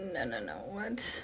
No, what?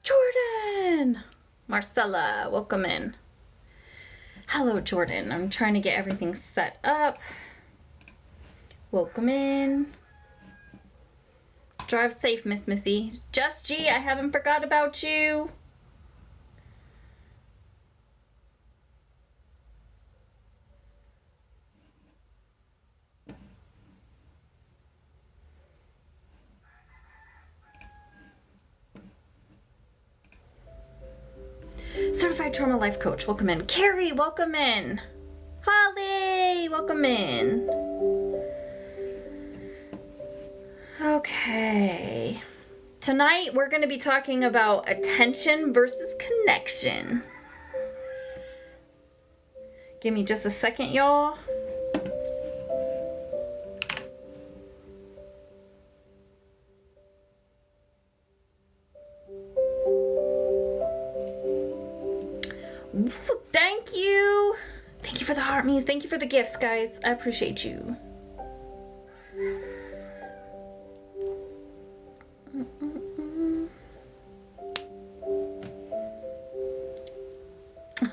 Jordan! Marcella, welcome in. Hello, Jordan. I'm trying to get everything set up. Welcome in. Drive safe, Miss Missy. Just G, I haven't forgot about you. Certified Trauma Life Coach, welcome in. Carrie, welcome in. Holly, welcome in. Okay. Tonight we're going to be talking about attention versus connection. Give me just a second, y'all. Thank you. Thank you for the heart me's. Thank you for the gifts, guys. I appreciate you.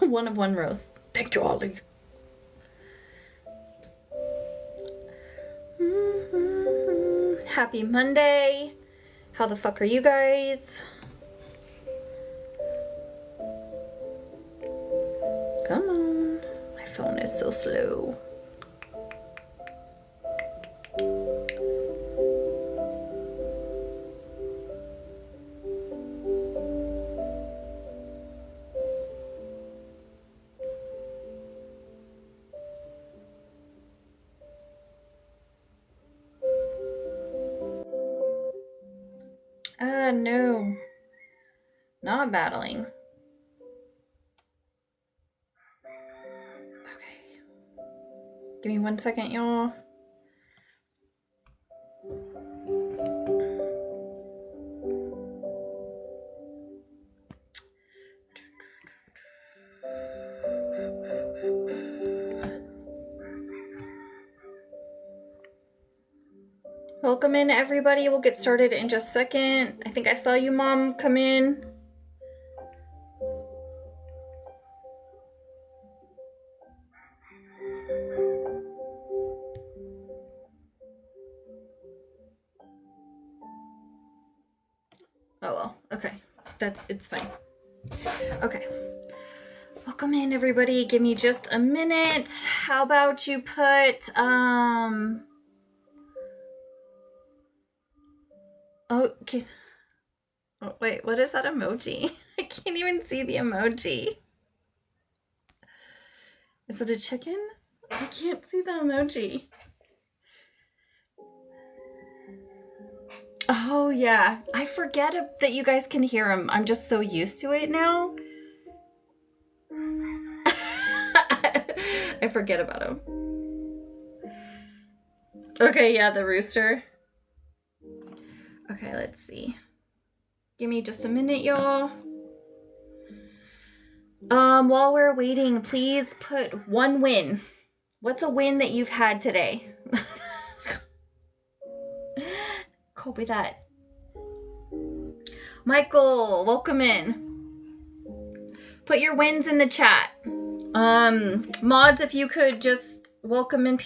One of one rose. Thank you, Ollie. Happy Monday. How the fuck are you guys? Come on. My phone is so slow. No. Not battling. Okay. Give me 1 second, y'all. Welcome in, everybody. We'll get started in just a second. I think I saw you, Mom, come in. Oh, well. Okay. It's fine. Okay. Welcome in, everybody. Give me just a minute. How about you put, Okay. Oh, wait, what is that emoji? I can't even see the emoji. Is it a chicken? I can't see the emoji. Oh, yeah. I forget that you guys can hear him. I'm just so used to it now. I forget about him. Okay, yeah, the rooster. Okay, let's see. Give me just a minute, y'all. While we're waiting, please put one win. What's a win that you've had today? Copy that. Michael, welcome in. Put your wins in the chat. Mods, if you could just welcome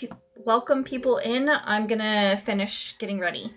people in. I'm gonna finish getting ready.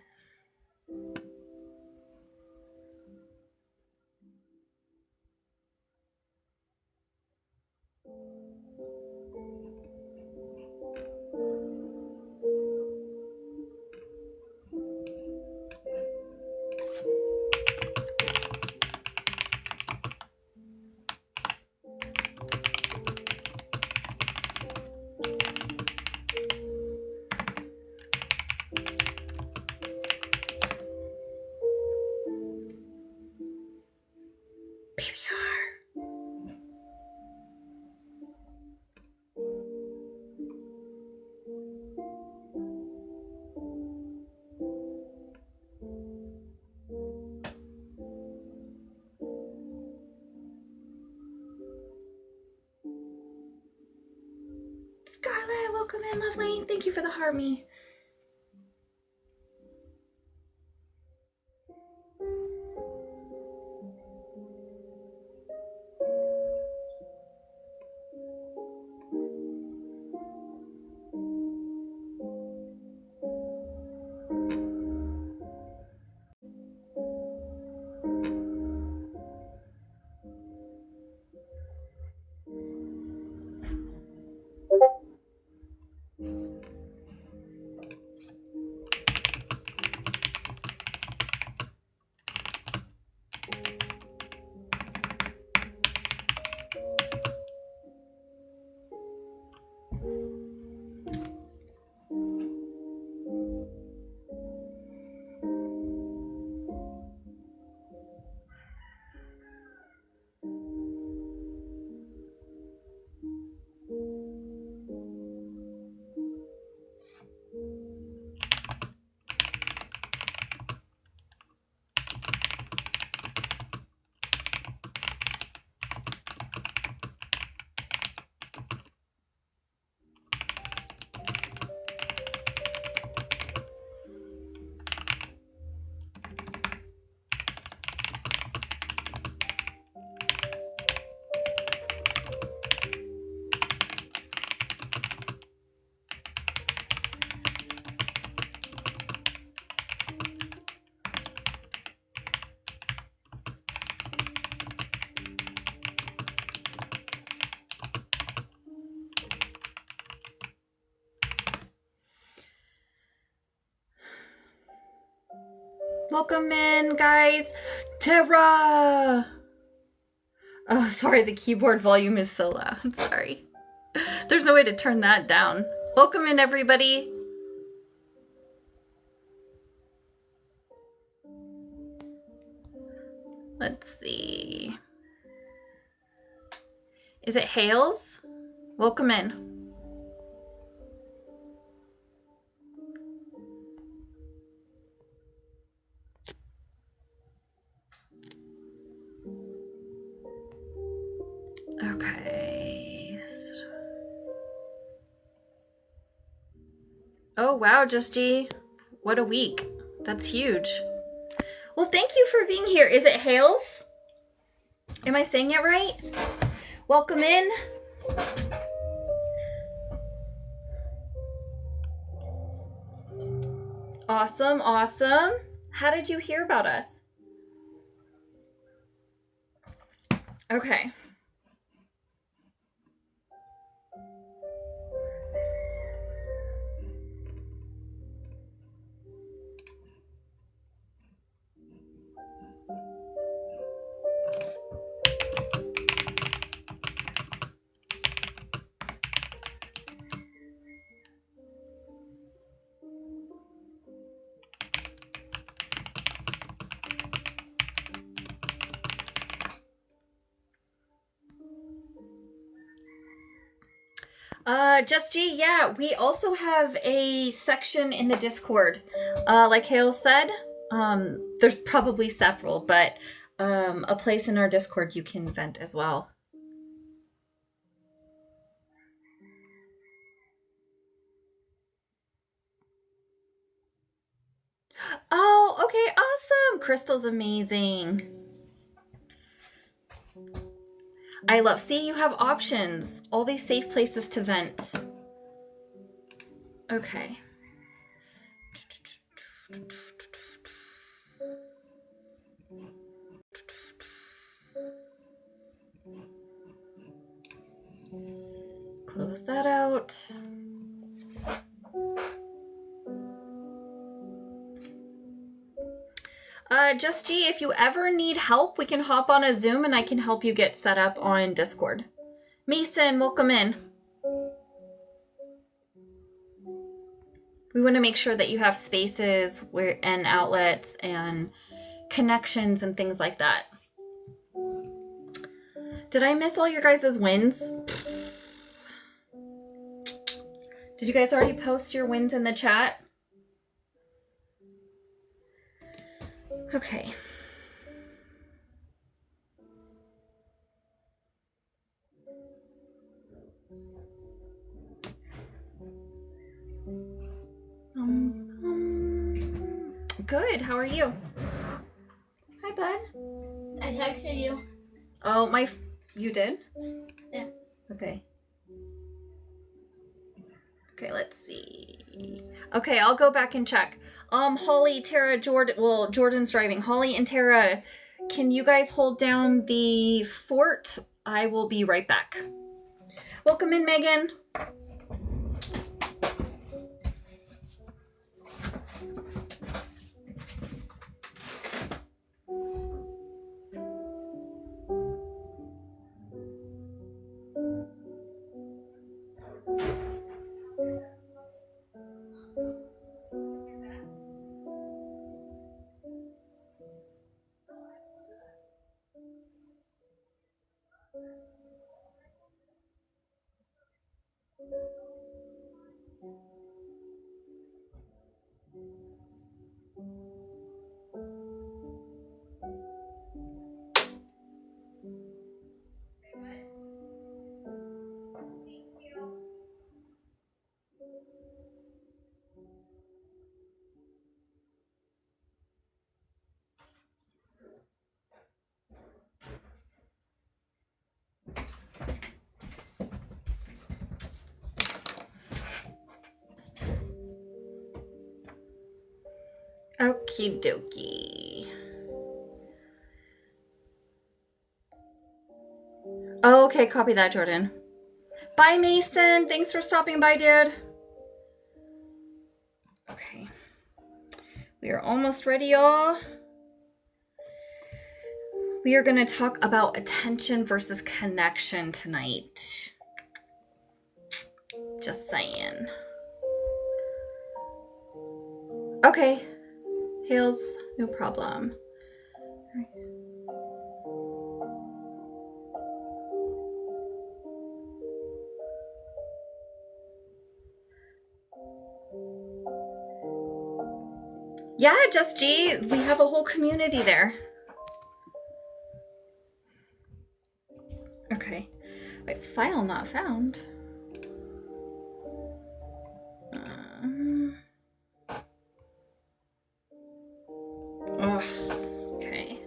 welcome in, lovely. Thank you for the heart me. Welcome in, guys. Tara! Oh, sorry, the keyboard volume is so loud. Sorry. There's no way to turn that down. Welcome in, everybody. Let's see. Is it Hales? Welcome in. Okay. Oh, wow, Just G. What a week. That's huge. Well, thank you for being here. Is it Hales? Am I saying it right? Welcome in. Awesome, awesome. How did you hear about us? Okay. Just G, yeah, we also have a section in the Discord. Like Hale said, there's probably several, but a place in our Discord you can vent as well. Oh, okay, awesome. Crystal's amazing. I love, see, you have options. All these safe places to vent. Okay. Close that out. Just G, if you ever need help, we can hop on a Zoom and I can help you get set up on Discord. Mason, welcome in. We want to make sure that you have spaces where and outlets and connections and things like that. Did I miss all your guys' wins? Did you guys already post your wins in the chat? Okay. How are you? Hi, bud. I texted you. Oh, you did? Yeah. Okay. Okay, let's see. Okay, I'll go back and check. Holly, Tara, Jordan. Well, Jordan's driving. Holly and Tara, can you guys hold down the fort? I will be right back. Welcome in, Megan. Okie dokie. Oh, okay, copy that, Jordan. Bye, Mason. Thanks for stopping by, dude. Okay. We are almost ready, y'all. We are going to talk about attention versus connection tonight. Just saying. Okay. Hales, no problem. Yeah, Just G. We have a whole community there. Okay. Wait, file not found. Oh, okay.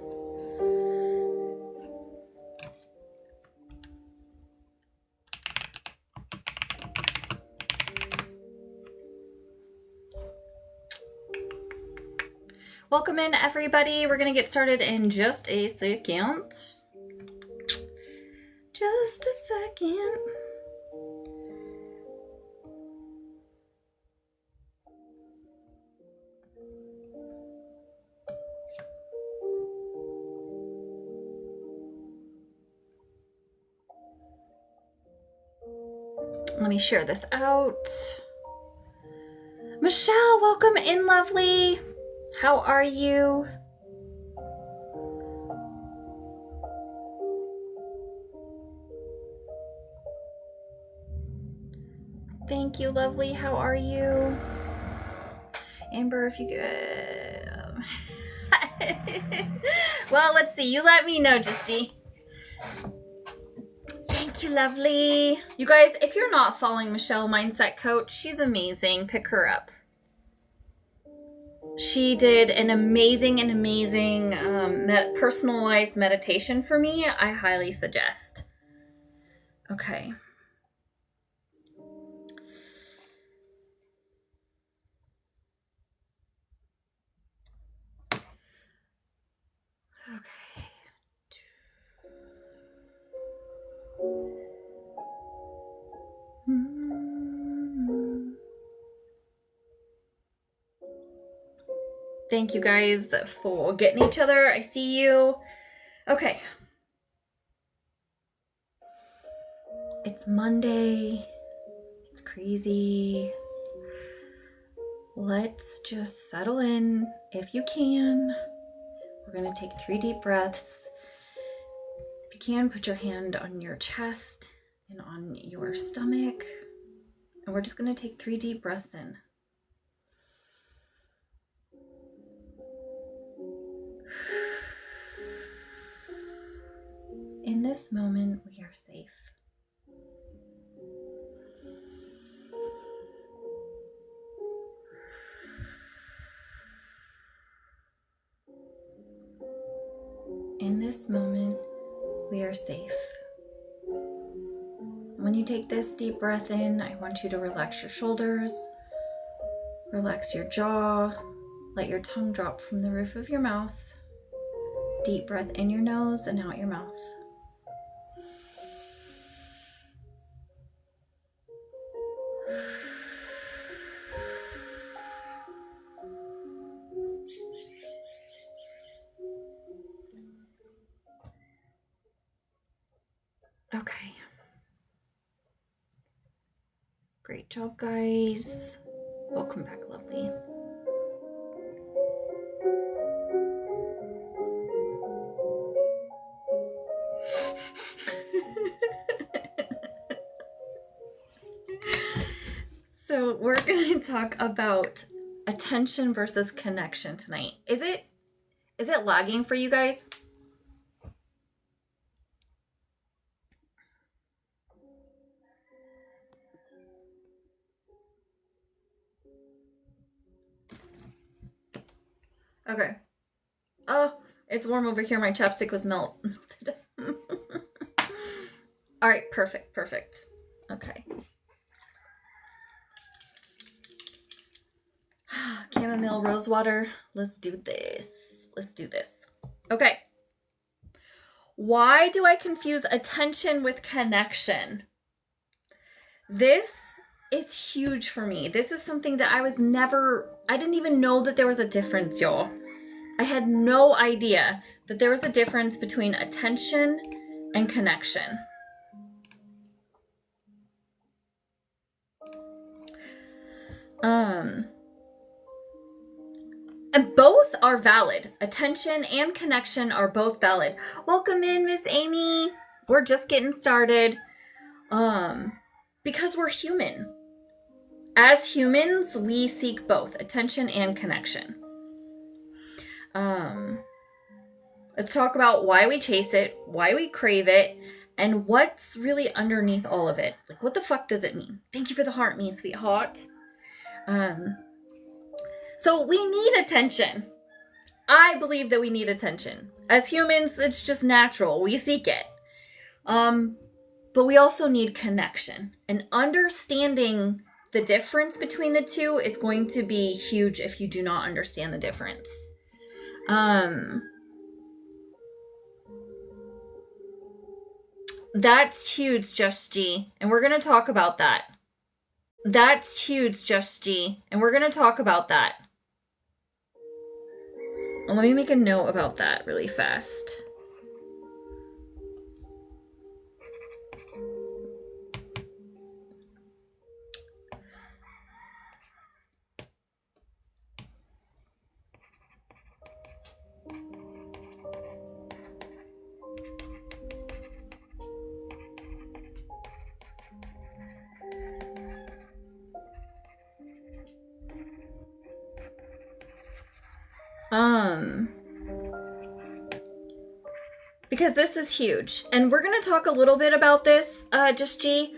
Welcome in, everybody. We're going to get started in just a second. Just a second. Let me share this out. Michelle, welcome in, lovely. How are you? Thank you, lovely. How are you? Amber, if you could. Well, let's see. You let me know, Just G. Thank you, lovely. You guys, if you're not following Michelle Mindset Coach, she's amazing. Pick her up. She did an amazing personalized meditation for me. I highly suggest. Okay. Okay. Thank you guys for getting each other. I see you. Okay. It's Monday. It's crazy. Let's just settle in if you can. We're going to take 3 deep breaths. If you can, put your hand on your chest and on your stomach. And we're just going to take 3 deep breaths in. In this moment, we are safe. In this moment, we are safe. When you take this deep breath in, I want you to relax your shoulders, relax your jaw, let your tongue drop from the roof of your mouth. Deep breath in your nose and out your mouth. Okay. Great job, guys. Welcome back, lovely. So we're going to talk about attention versus connection tonight. Is it lagging for you guys? Okay. Oh, it's warm over here. My chapstick was melted. All right, perfect. Okay. Chamomile, rose water. Let's do this. Okay. Why do I confuse attention with connection? This is huge for me. This is something that I didn't even know that there was a difference, y'all. I had no idea that there was a difference between attention and connection. And both are valid. Attention and connection are both valid. Welcome in, Miss Amy. We're just getting started. Because we're human. As humans, we seek both attention and connection. Let's talk about why we chase it, why we crave it, and what's really underneath all of it. Like, what the fuck does it mean? Thank you for the heart, me sweetheart. So we need attention. I believe that we need attention. As humans, it's just natural. We seek it. But we also need connection. And understanding the difference between the two is going to be huge if you do not understand the difference. That's huge, Just G. And we're going to talk about that. That's huge, Just G. And we're going to talk about that. Let me make a note about that really fast. Because this is huge. And we're going to talk a little bit about this, Just G.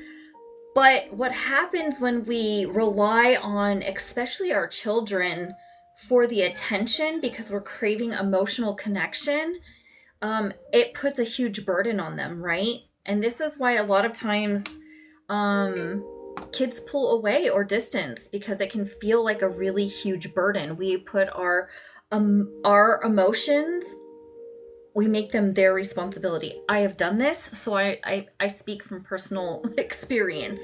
But what happens when we rely on, especially our children, for the attention because we're craving emotional connection, it puts a huge burden on them, right? And this is why a lot of times kids pull away or distance because it can feel like a really huge burden. We put our emotions, we make them their responsibility. I have done this, so I speak from personal experience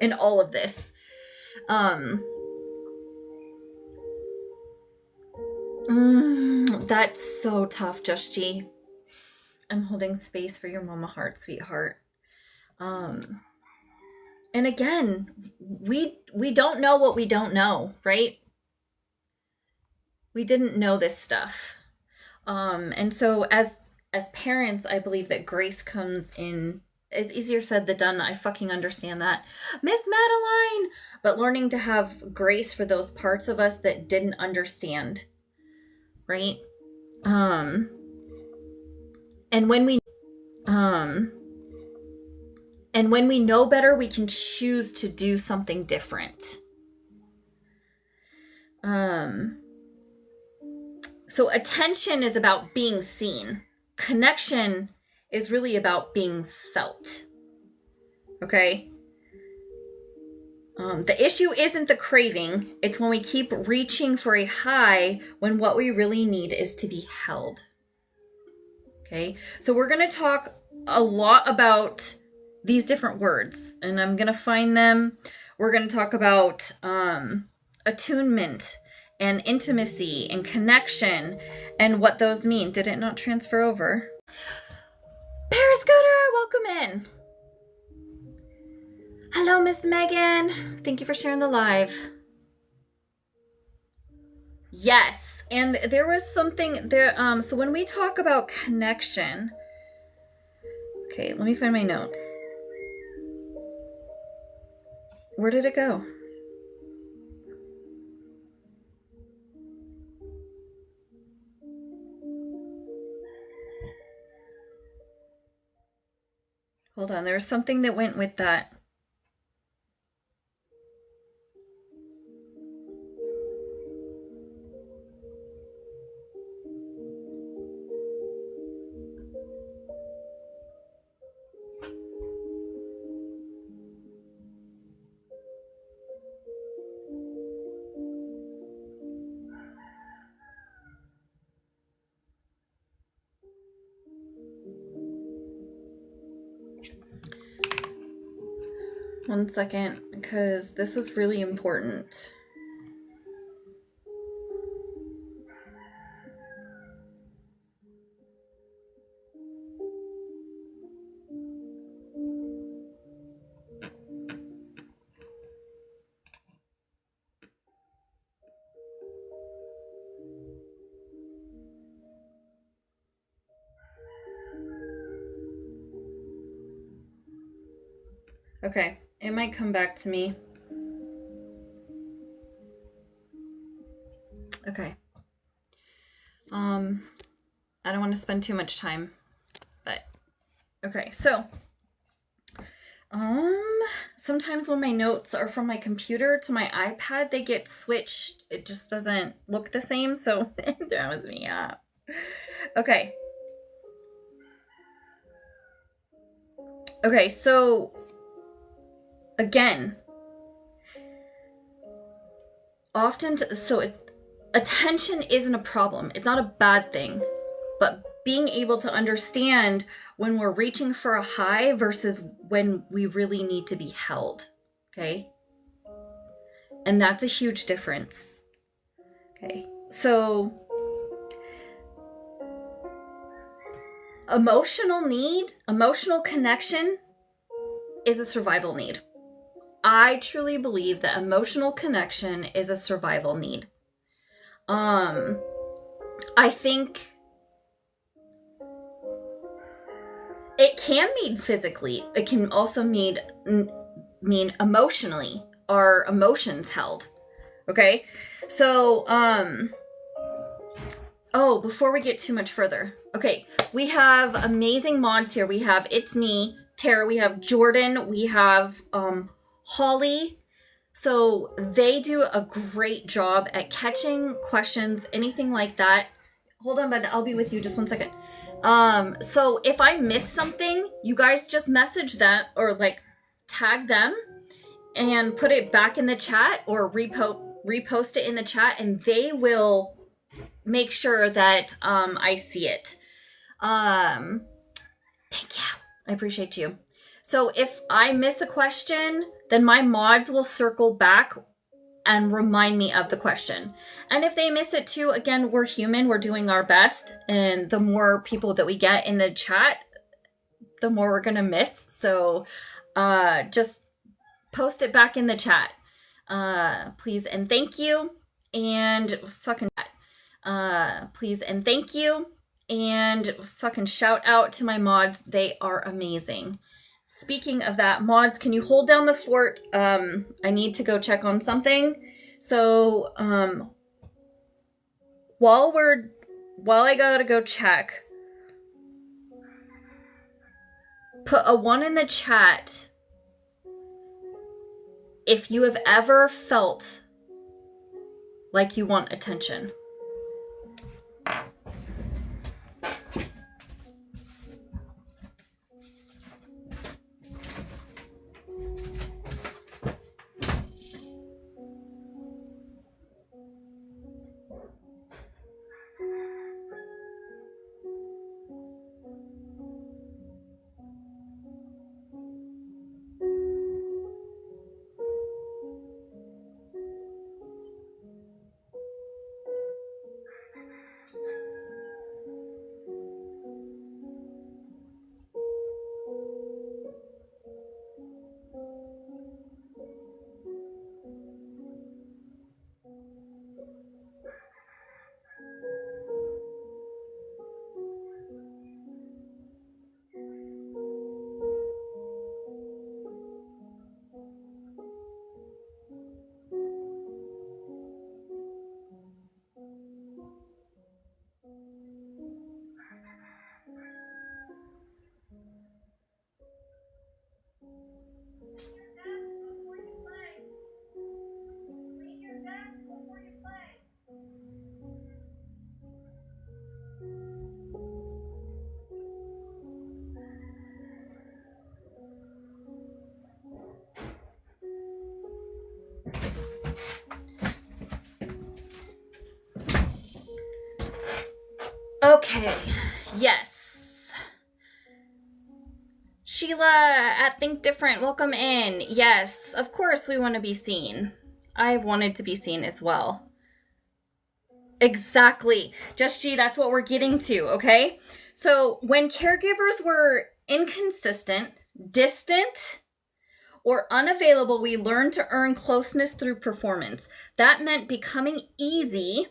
in all of this. That's so tough, Just G. I'm holding space for your mama heart, sweetheart. And again, we don't know what we don't know, right? We didn't know this stuff. And so as parents, I believe that grace comes in. It's easier said than done. I fucking understand that, Miss Madeline. But learning to have grace for those parts of us that didn't understand, right? And when we know better, we can choose to do something different. So attention is about being seen. connection is really about being felt. Okay? The issue isn't the craving. It's when we keep reaching for a high when what we really need is to be held. Okay? So we're going to talk a lot about these different words, and I'm going to find them. We're going to talk about attunement and intimacy and connection and what those mean. Did it not transfer over? Periscoder, welcome in. Hello, Miss Megan. Thank you for sharing the live. Yes, and there was something there. So when we talk about connection, okay, let me find my notes. Where did it go? Hold on, there was something that went with that. One second, because this was really important. Okay, it might come back to me. Okay. I don't want to spend too much time, but okay, so sometimes when my notes are from my computer to my iPad, they get switched. It just doesn't look the same, so it throws me off. Okay. Okay, so again, often, attention isn't a problem. It's not a bad thing, but being able to understand when we're reaching for a high versus when we really need to be held. Okay. And that's a huge difference. Okay. So emotional need, emotional connection is a survival need. I truly believe that emotional connection is a survival need. I think it can mean physically. It can also mean emotionally. Our emotions held. Okay? So, before we get too much further. Okay, we have amazing mods here. We have It's Me, Tara, we have Jordan, we have Holly. So they do a great job at catching questions, anything like that. Hold on, bud. I'll be with you just 1 second. So if I miss something, you guys just message that or tag them and put it back in the chat or repost it in the chat, and they will make sure that I see it. Thank you. I appreciate you. So if I miss a question, then my mods will circle back and remind me of the question. And if they miss it too, again, we're human, we're doing our best. And the more people that we get in the chat, the more we're going to miss. So just post it back in the chat. Please and thank you. And fucking please and thank you. And fucking shout out to my mods. They are amazing. Speaking of that, mods, can you hold down the fort? I need to go check on something. So, while I gotta go check, put a 1 in the chat if you have ever felt like you want attention. Okay. Yes. Sheila at Think Different, welcome in. Yes, of course we want to be seen. I've wanted to be seen as well. Exactly. Just G, that's what we're getting to, okay? So when caregivers were inconsistent, distant, or unavailable, we learned to earn closeness through performance. That meant becoming easy,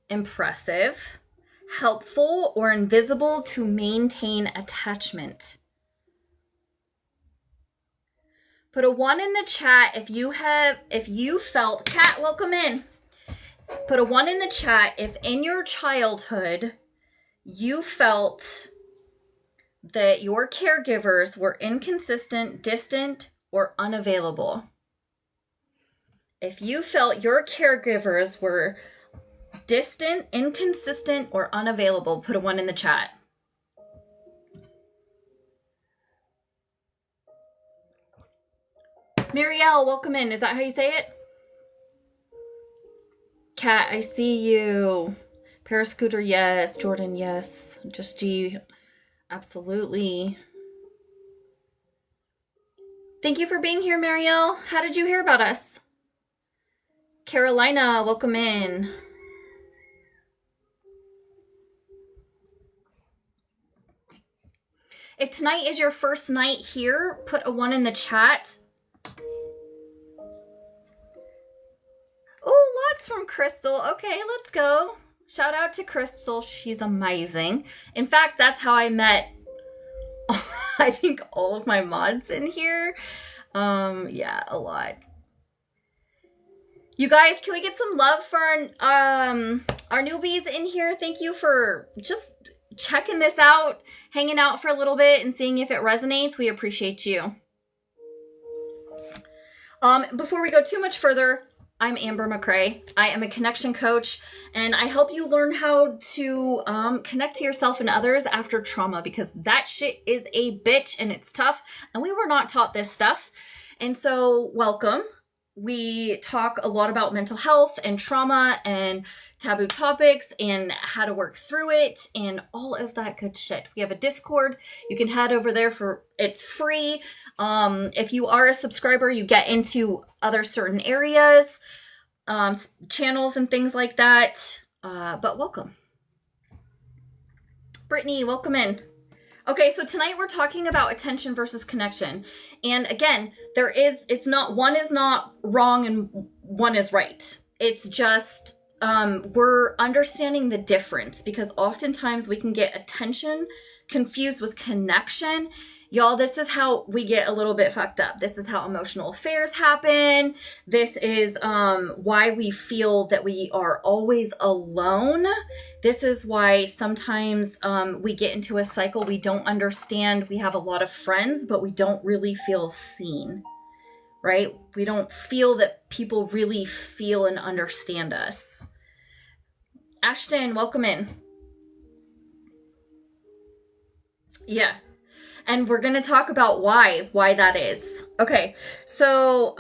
impressive, helpful, or invisible to maintain attachment. Put a 1 in the chat if you felt, Kat, welcome in. Put a 1 in the chat if in your childhood you felt that your caregivers were inconsistent, distant, or unavailable. If you felt your caregivers were distant, inconsistent, or unavailable, put a 1 in the chat. Marielle, welcome in. Is that how you say it? Kat, I see you. Parascooter, yes. Jordan, yes. Just G, absolutely. Thank you for being here, Marielle. How did you hear about us? Carolina, welcome in. If tonight is your first night here, put a 1 in the chat. Oh, lots from Crystal. Okay, let's go. Shout out to Crystal. She's amazing. In fact, that's how I met, I think, all of my mods in here. Yeah, a lot. You guys, can we get some love for our newbies in here? Thank you for just checking this out, hanging out for a little bit and seeing if it resonates. We appreciate you. Before we go too much further, I'm Amber McCrae. I am a connection coach, and I help you learn how to connect to yourself and others after trauma, because that shit is a bitch and it's tough, and we were not taught this stuff. And so, welcome. We talk a lot about mental health and trauma and taboo topics and how to work through it and all of that good shit. We have a Discord. You can head over there it's free. If you are a subscriber, you get into other certain areas, channels and things like that. But welcome. Brittany, welcome in. Okay, so tonight we're talking about attention versus connection. And again, one is not wrong and one is right. It's just, we're understanding the difference, because oftentimes we can get attention confused with connection. Y'all, this is how we get a little bit fucked up. This is how emotional affairs happen. This is why we feel that we are always alone. This is why sometimes we get into a cycle we don't understand. We have a lot of friends, but we don't really feel seen, right? We don't feel that people really feel and understand us. Ashton, welcome in. Yeah. And we're going to talk about why that is. Okay. So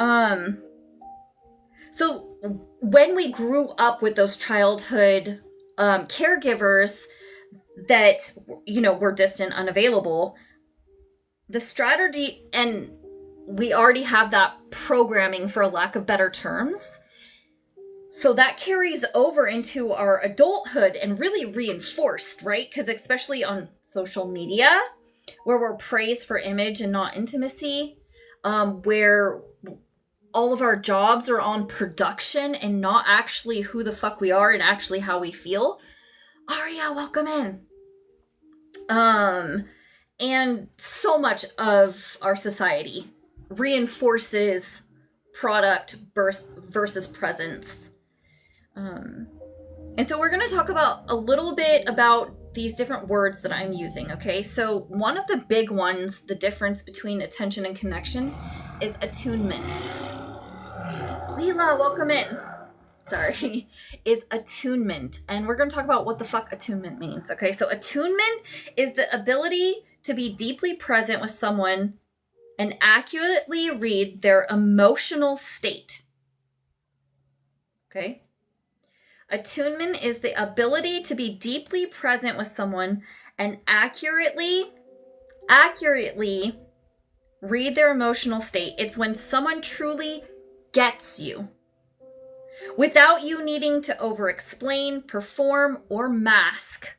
when we grew up with those childhood caregivers that, were distant, unavailable, the strategy, and we already have that programming, for lack of better terms. So that carries over into our adulthood and really reinforced, right? Because especially on social media, where we're praised for image and not intimacy, where all of our jobs are on production and not actually who the fuck we are and actually how we feel. Aria, welcome in. And so much of our society reinforces product versus presence. And so we're going to talk about a little bit about these different words that I'm using, okay? So one of the big ones, the difference between attention and connection, is attunement. Leela, welcome in. Sorry, is attunement. And we're going to talk about what the fuck attunement means, okay? So attunement is the ability to be deeply present with someone and accurately read their emotional state, okay? Attunement is the ability to be deeply present with someone and accurately read their emotional state. It's when someone truly gets you without you needing to over-explain, perform, or mask.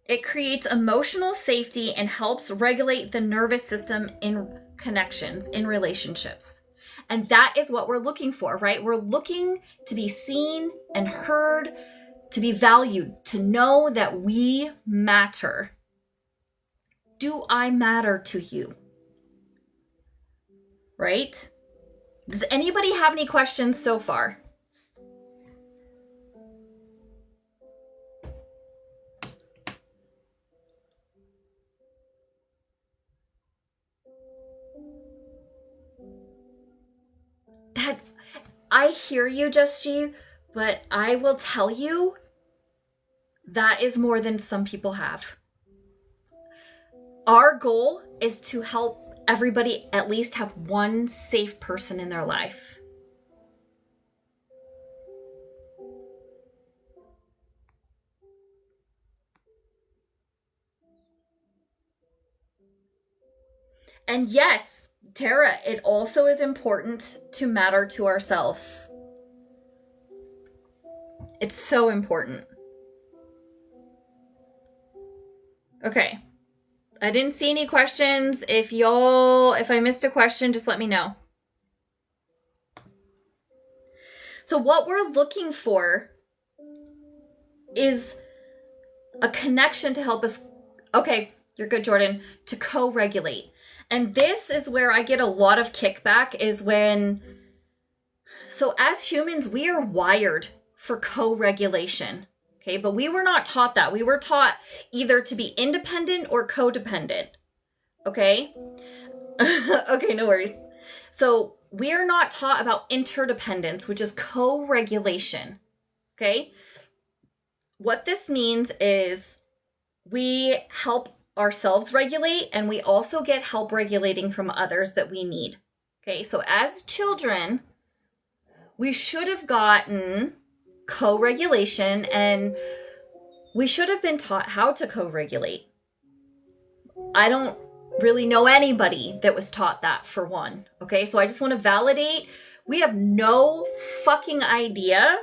It creates emotional safety and helps regulate the nervous system in connections, in relationships. And that is what we're looking for, right? We're looking to be seen and heard, to be valued, to know that we matter. Do I matter to you? Right? Does anybody have any questions so far? I hear you, Just G, but I will tell you that is more than some people have. Our goal is to help everybody at least have one safe person in their life. And yes, Tara, it also is important to matter to ourselves. It's so important. Okay. I didn't see any questions. If I missed a question, just let me know. So what we're looking for is a connection to help us, okay, you're good, Jordan, to co-regulate. And this is where I get a lot of kickback is so as humans, we are wired for co-regulation. Okay, but we were not taught that. We were taught either to be independent or codependent. Okay? Okay, no worries. So we are not taught about interdependence, which is co-regulation. Okay? What this means is we help ourselves regulate, and we also get help regulating from others that we need. Okay, so as children, we should have gotten co-regulation, and we should have been taught how to co-regulate. I don't really know anybody that was taught that, for one. Okay, so I just want to validate, we have no fucking idea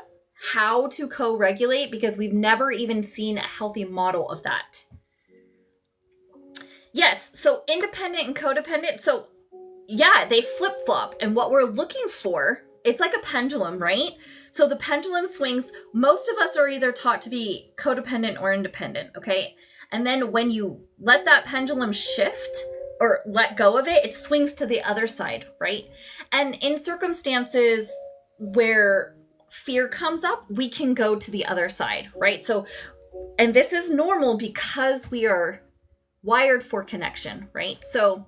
how to co-regulate because we've never even seen a healthy model of that. Yes, so independent and codependent, so yeah, they flip-flop, and what we're looking for, it's like a pendulum, right? So the pendulum swings. Most of us are either taught to be codependent or independent, okay? And then when you let that pendulum shift or let go of it, it swings to the other side, right? And in circumstances where fear comes up, we can go to the other side, right? So, and this is normal because we are wired for connection, right? So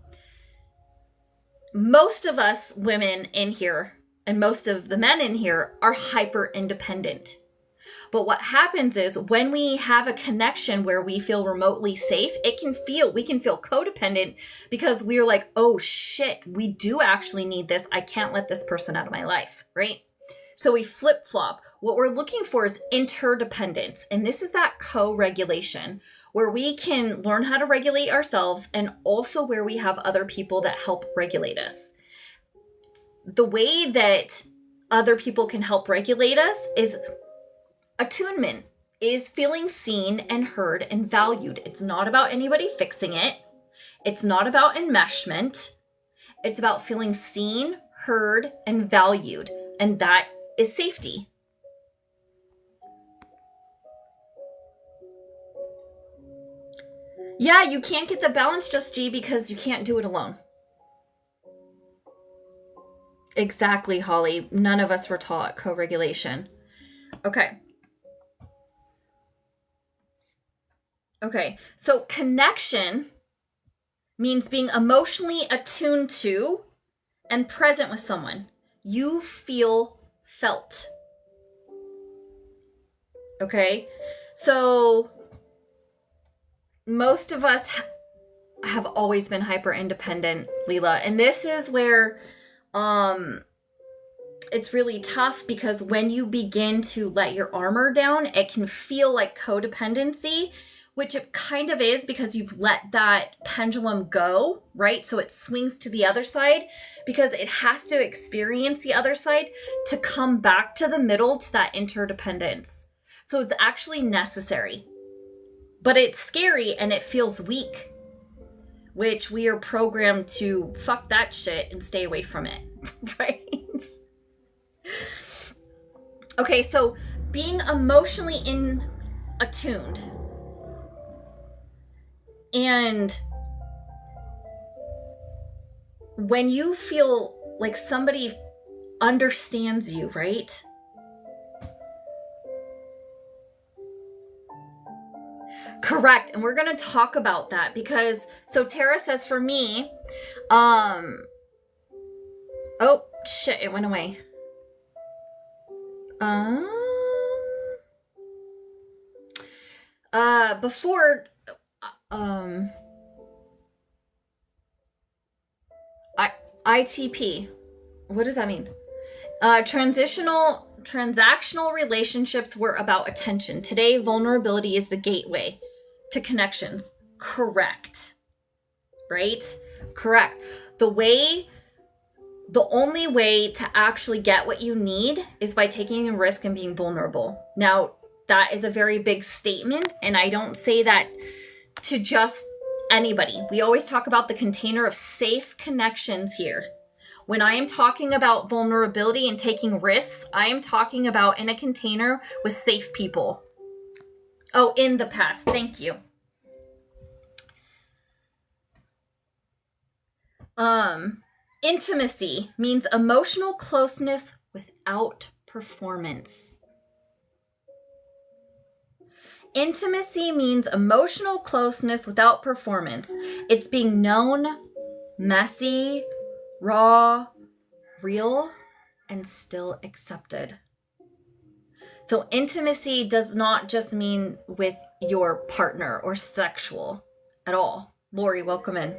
most of us women in here and most of the men in here are hyper independent. But what happens is when we have a connection where we feel remotely safe, we can feel codependent because we're like, oh shit, we do actually need this. I can't let this person out of my life, right? So we flip-flop. What we're looking for is interdependence. And this is that co-regulation where we can learn how to regulate ourselves and also where we have other people that help regulate us. The way that other people can help regulate us is attunement, is feeling seen and heard and valued. It's not about anybody fixing it. It's not about enmeshment. It's about feeling seen, heard, and valued. And that is safety. Yeah, you can't get the balance, Just G, because you can't do it alone. Exactly, Holly. None of us were taught co-regulation. Okay. Okay, so connection means being emotionally attuned to and present with someone. You feel felt. Okay, so most of us have always been hyper independent, Leela, and this is where it's really tough because when you begin to let your armor down, it can feel like codependency, which it kind of is because you've let that pendulum go, right? So it swings to the other side because it has to experience the other side to come back to the middle, to that interdependence. So it's actually necessary, but it's scary and it feels weak, which we are programmed to fuck that shit and stay away from it, right? Okay, so being emotionally attuned. And when you feel like somebody understands you, right? Correct. And we're going to talk about that because, so Tara says for me, oh shit, it went away. Before, ITP. What does that mean? Transactional relationships were about attention. Today, vulnerability is the gateway to connections. Correct. Right? Correct. The only way to actually get what you need is by taking a risk and being vulnerable. Now, that is a very big statement, and I don't say that to just anybody. We always talk about the container of safe connections here. When I am talking about vulnerability and taking risks, I am talking about in a container with safe people. Oh, in the past. Thank you. Intimacy means emotional closeness without performance. Intimacy means emotional closeness without performance. It's being known, messy, raw, real, and still accepted. So intimacy does not just mean with your partner or sexual at all. Lori, welcome in.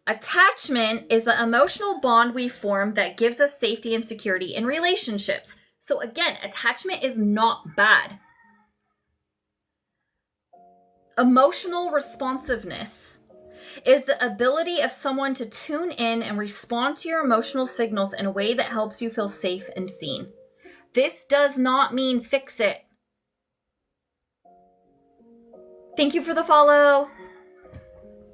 Attachment is the emotional bond we form that gives us safety and security in relationships. So again, attachment is not bad. Emotional responsiveness is the ability of someone to tune in and respond to your emotional signals in a way that helps you feel safe and seen. This does not mean fix it. Thank you for the follow.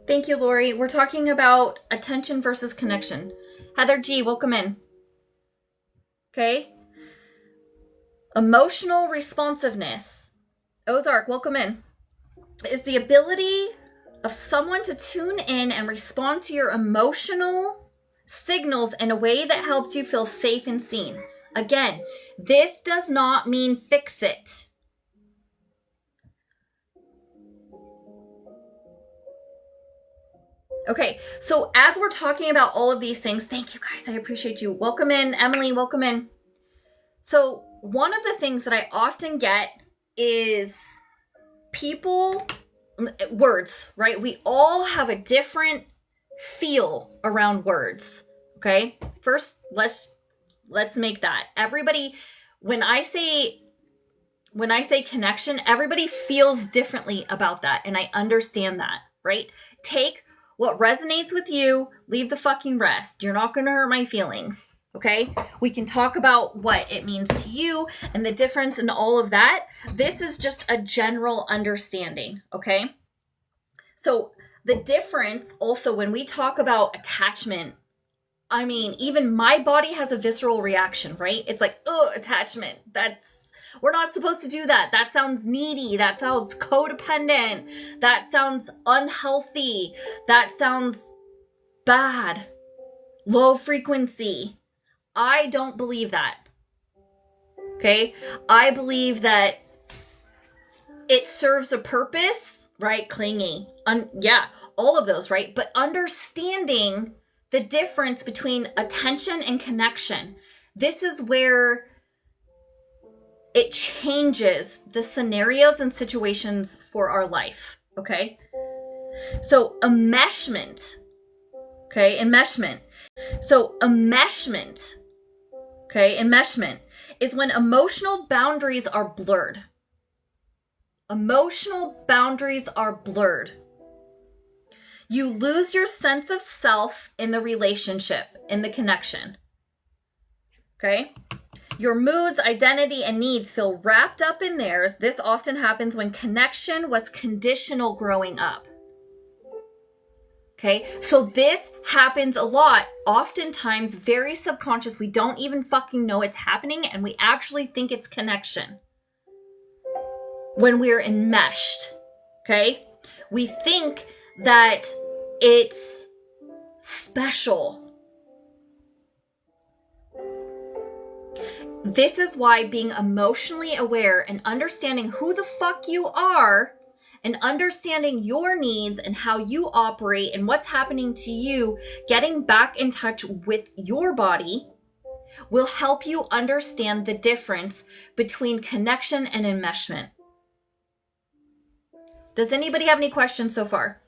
Thank you, Lori. We're talking about attention versus connection. Heather G, welcome in. Okay. Emotional responsiveness. Ozark, welcome in. Is the ability of someone to tune in and respond to your emotional signals in a way that helps you feel safe and seen. Again, this does not mean fix it. Okay, so as we're talking about all of these things, thank you guys, I appreciate you. Welcome in, Emily, welcome in. So one of the things that I often get is words, right? We all have a different feel around words, okay? First, let's make that. Everybody, when I say connection, everybody feels differently about that, and I understand that, right? Take what resonates with you, leave the fucking rest. You're not going to hurt my feelings, okay? We can talk about what it means to you and the difference and all of that. This is just a general understanding, okay? So the difference also when we talk about attachment, I mean, even my body has a visceral reaction, right? It's like, oh, attachment. We're not supposed to do that. That sounds needy. That sounds codependent. That sounds unhealthy. That sounds bad. Low frequency. I don't believe that. Okay? I believe that it serves a purpose, right? Clingy. All of those, right? But understanding the difference between attention and connection. This is where it changes the scenarios and situations for our life, okay? So enmeshment, okay? Enmeshment. So enmeshment, Okay, enmeshment is when emotional boundaries are blurred. Emotional boundaries are blurred. You lose your sense of self in the relationship, in the connection. Okay? Your moods, identity, and needs feel wrapped up in theirs. This often happens when connection was conditional growing up. Okay? So this happens a lot, oftentimes very subconscious. We don't even fucking know it's happening, and we actually think it's connection when we're enmeshed. Okay? We think that it's special. This is why being emotionally aware and understanding who the fuck you are and understanding your needs and how you operate and what's happening to you, getting back in touch with your body will help you understand the difference between connection and enmeshment. Does anybody have any questions so far?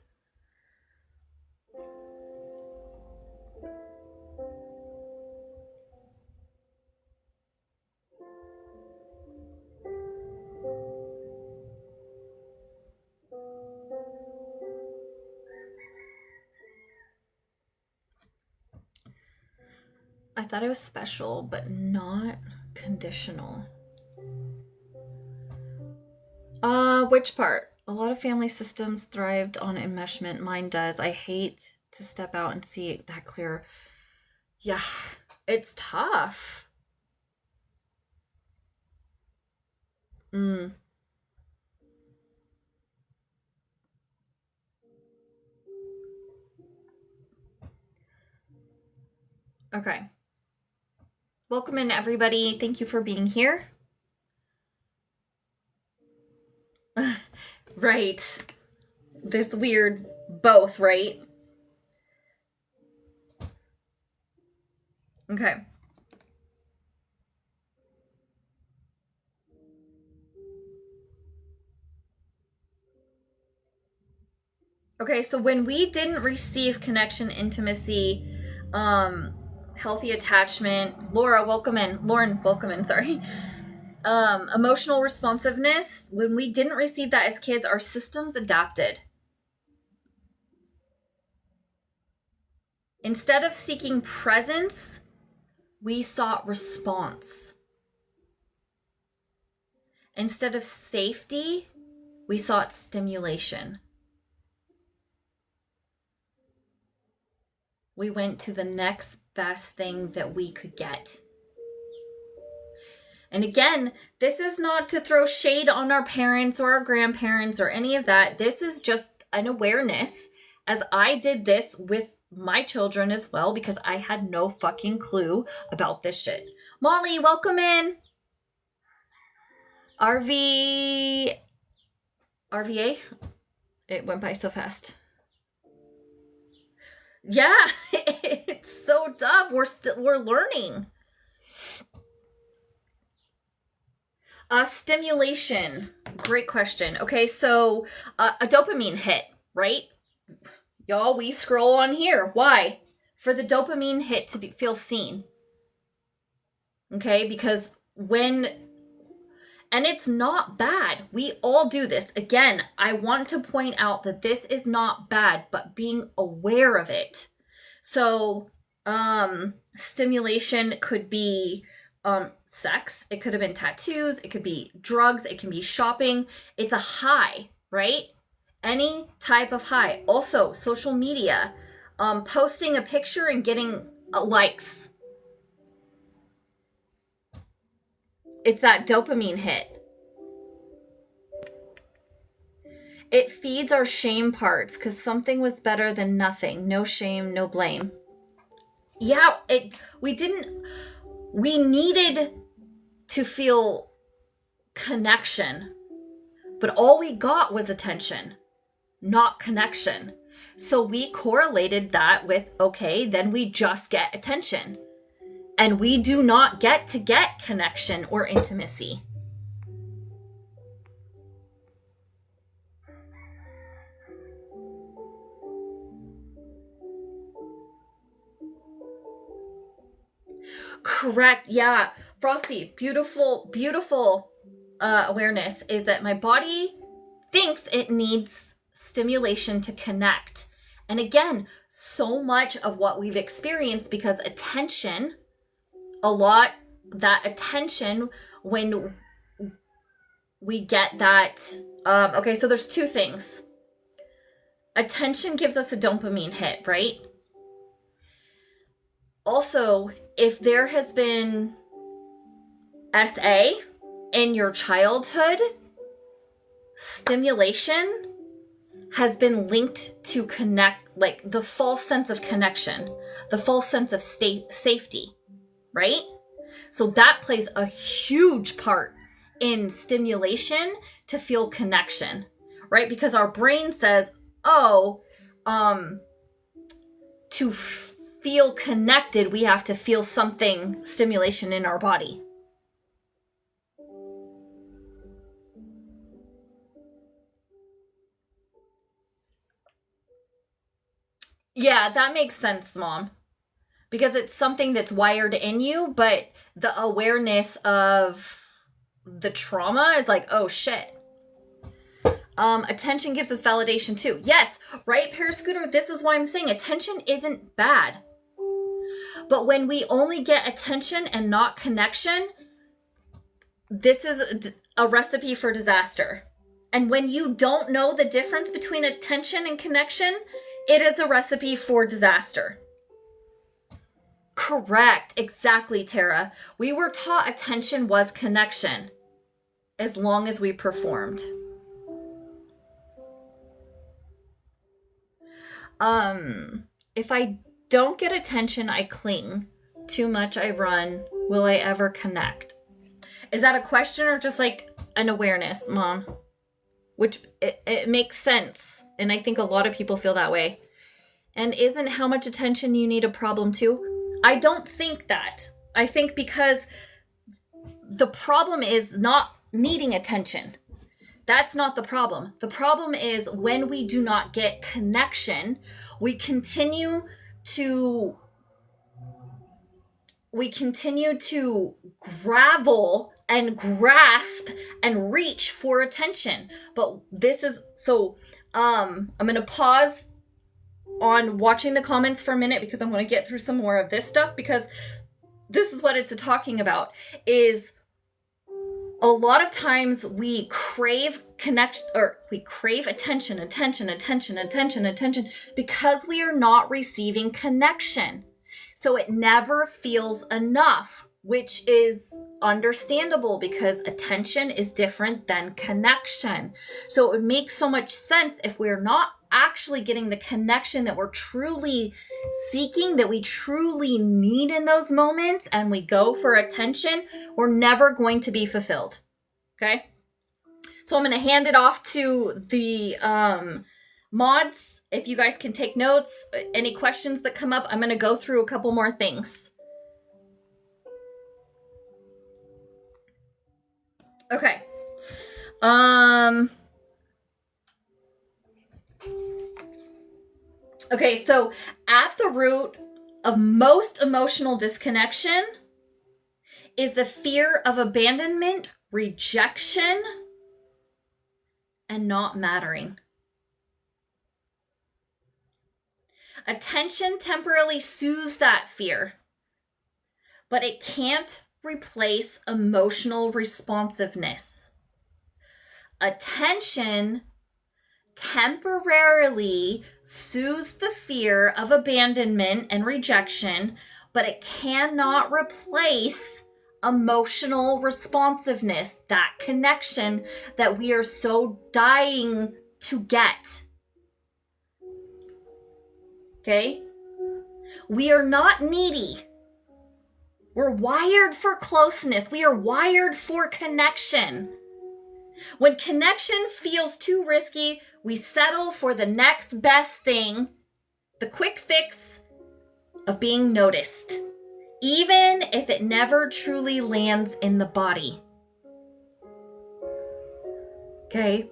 I thought it was special, but not conditional. Which part? A lot of family systems thrived on enmeshment. Mine does. I hate to step out and see it that clear. Yeah, it's tough. Okay. Welcome in, everybody. Thank you for being here. Right. This weird both, right? Okay. Okay, so when we didn't receive connection, intimacy, healthy attachment, Lauren, welcome in, sorry. Emotional responsiveness, when we didn't receive that as kids, our systems adapted. Instead of seeking presence, we sought response. Instead of safety, we sought stimulation. We went to the next best thing that we could get. And again, this is not to throw shade on our parents or our grandparents or any of that. This is just an awareness, as I did this with my children as well, because I had no fucking clue about this shit. Molly, welcome in. RVA? It went by so fast. Yeah, it's so tough. We're learning. Stimulation. Great question. Okay, so a dopamine hit, right? Y'all, we scroll on here. Why? For the dopamine hit to feel seen. Okay, because and it's not bad. We all do this. Again, I want to point out that this is not bad, but being aware of it. So, stimulation could be sex. It could have been tattoos. It could be drugs. It can be shopping. It's a high, right? Any type of high. Also, social media, posting a picture and getting likes. It's that dopamine hit. It feeds our shame parts because something was better than nothing. No shame, no blame. Yeah, we needed to feel connection, but all we got was attention, not connection. So we correlated that with, okay, then we just get attention. And we do not get to get connection or intimacy. Correct. Yeah. Frosty, beautiful, beautiful awareness is that my body thinks it needs stimulation to connect. And again, so much of what we've experienced, because attention, that attention, when we get that, okay, so there's two things. Attention gives us a dopamine hit, right? Also, if there has been SA in your childhood, stimulation has been linked to connect, like the false sense of connection, the false sense of safety, right? So that plays a huge part in stimulation to feel connection, right? Because our brain says, oh, to feel connected, we have to feel something, stimulation in our body. Yeah, that makes sense, Mom. Because it's something that's wired in you, but the awareness of the trauma is like, oh shit. Attention gives us validation too. Yes, right, Parascooter? This is why I'm saying attention isn't bad. But when we only get attention and not connection, this is a recipe for disaster. And when you don't know the difference between attention and connection, it is a recipe for disaster. Correct. Exactly, Tara. We were taught attention was connection as long as we performed. If I don't get attention, I cling. Too much, I run. Will I ever connect? Is that a question or just like an awareness, Mom? Which it makes sense. And I think a lot of people feel that way. And isn't how much attention you need a problem too? I don't think that. I think because the problem is not needing attention. That's not the problem. The problem is when we do not get connection, we continue to gravel and grasp and reach for attention. But this is so I'm going to pause on watching the comments for a minute because I'm going to get through some more of this stuff, because this is what it's talking about, is a lot of times we crave connection, or we crave attention because we are not receiving connection. So it never feels enough, which is understandable because attention is different than connection. So it makes so much sense if we're not actually getting the connection that we're truly seeking, that we truly need in those moments, and we go for attention, we're never going to be fulfilled. Okay? So I'm going to hand it off to the mods. If you guys can take notes, any questions that come up, I'm going to go through a couple more things. Okay. Okay, so at the root of most emotional disconnection is the fear of abandonment, rejection, and not mattering. Attention temporarily soothes that fear, but it can't replace emotional responsiveness. Attention temporarily soothes the fear of abandonment and rejection, but it cannot replace emotional responsiveness, that connection that we are so dying to get. Okay? We are not needy. We're wired for closeness. We are wired for connection. When connection feels too risky, we settle for the next best thing, the quick fix of being noticed, even if it never truly lands in the body. Okay?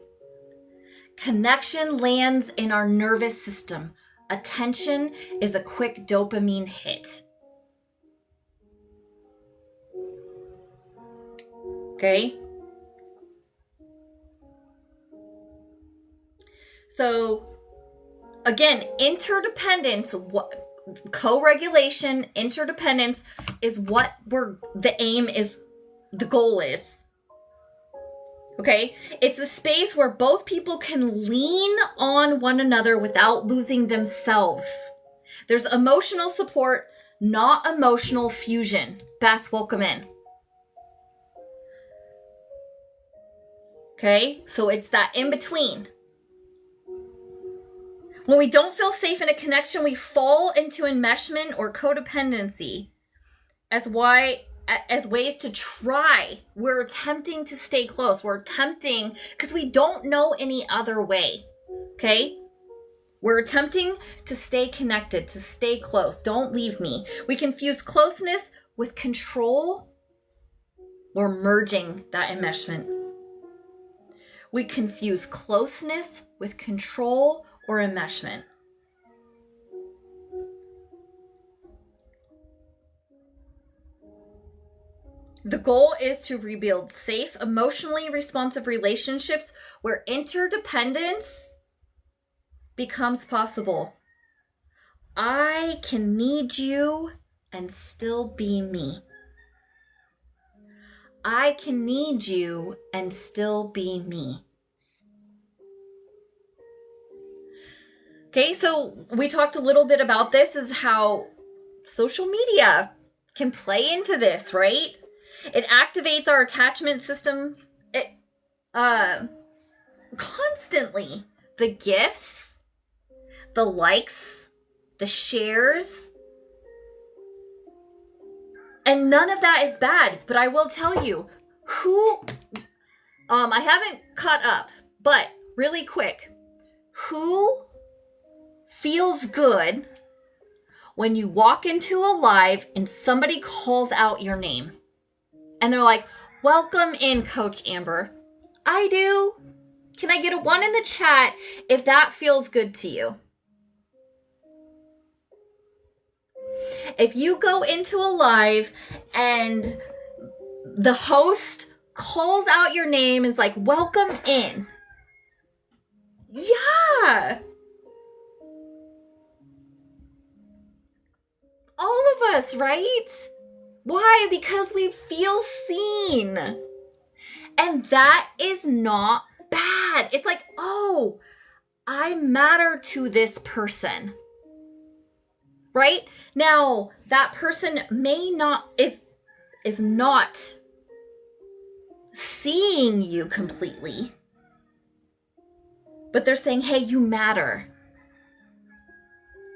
Connection lands in our nervous system. Attention is a quick dopamine hit. Okay? So, again, interdependence, co-regulation, interdependence is what the aim is, the goal is. Okay? It's a space where both people can lean on one another without losing themselves. There's emotional support, not emotional fusion. Beth, welcome in. Okay? So it's that in between. When we don't feel safe in a connection, we fall into enmeshment or codependency as ways to try. We're attempting to stay close. We're attempting because we don't know any other way. Okay? We're attempting to stay connected, to stay close. Don't leave me. We confuse closeness with control or merging that enmeshment. We confuse closeness with control or enmeshment. The goal is to rebuild safe, emotionally responsive relationships where interdependence becomes possible. I can need you and still be me. I can need you and still be me. Okay, so we talked a little bit about this, is how social media can play into this, right? It activates our attachment system constantly. The gifts, the likes, the shares, and none of that is bad. But I will tell you, I haven't caught up, but really quick, who feels good when you walk into a live and somebody calls out your name and they're like, welcome in, Coach Amber? I do. Can I get a 1 in the chat if that feels good to you? If you go into a live and the host calls out your name and is like, welcome in. Yeah. All of us, right? Why? Because we feel seen. And that is not bad. It's like, oh, I matter to this person. Right? Now, that person is not seeing you completely. But they're saying, hey, you matter.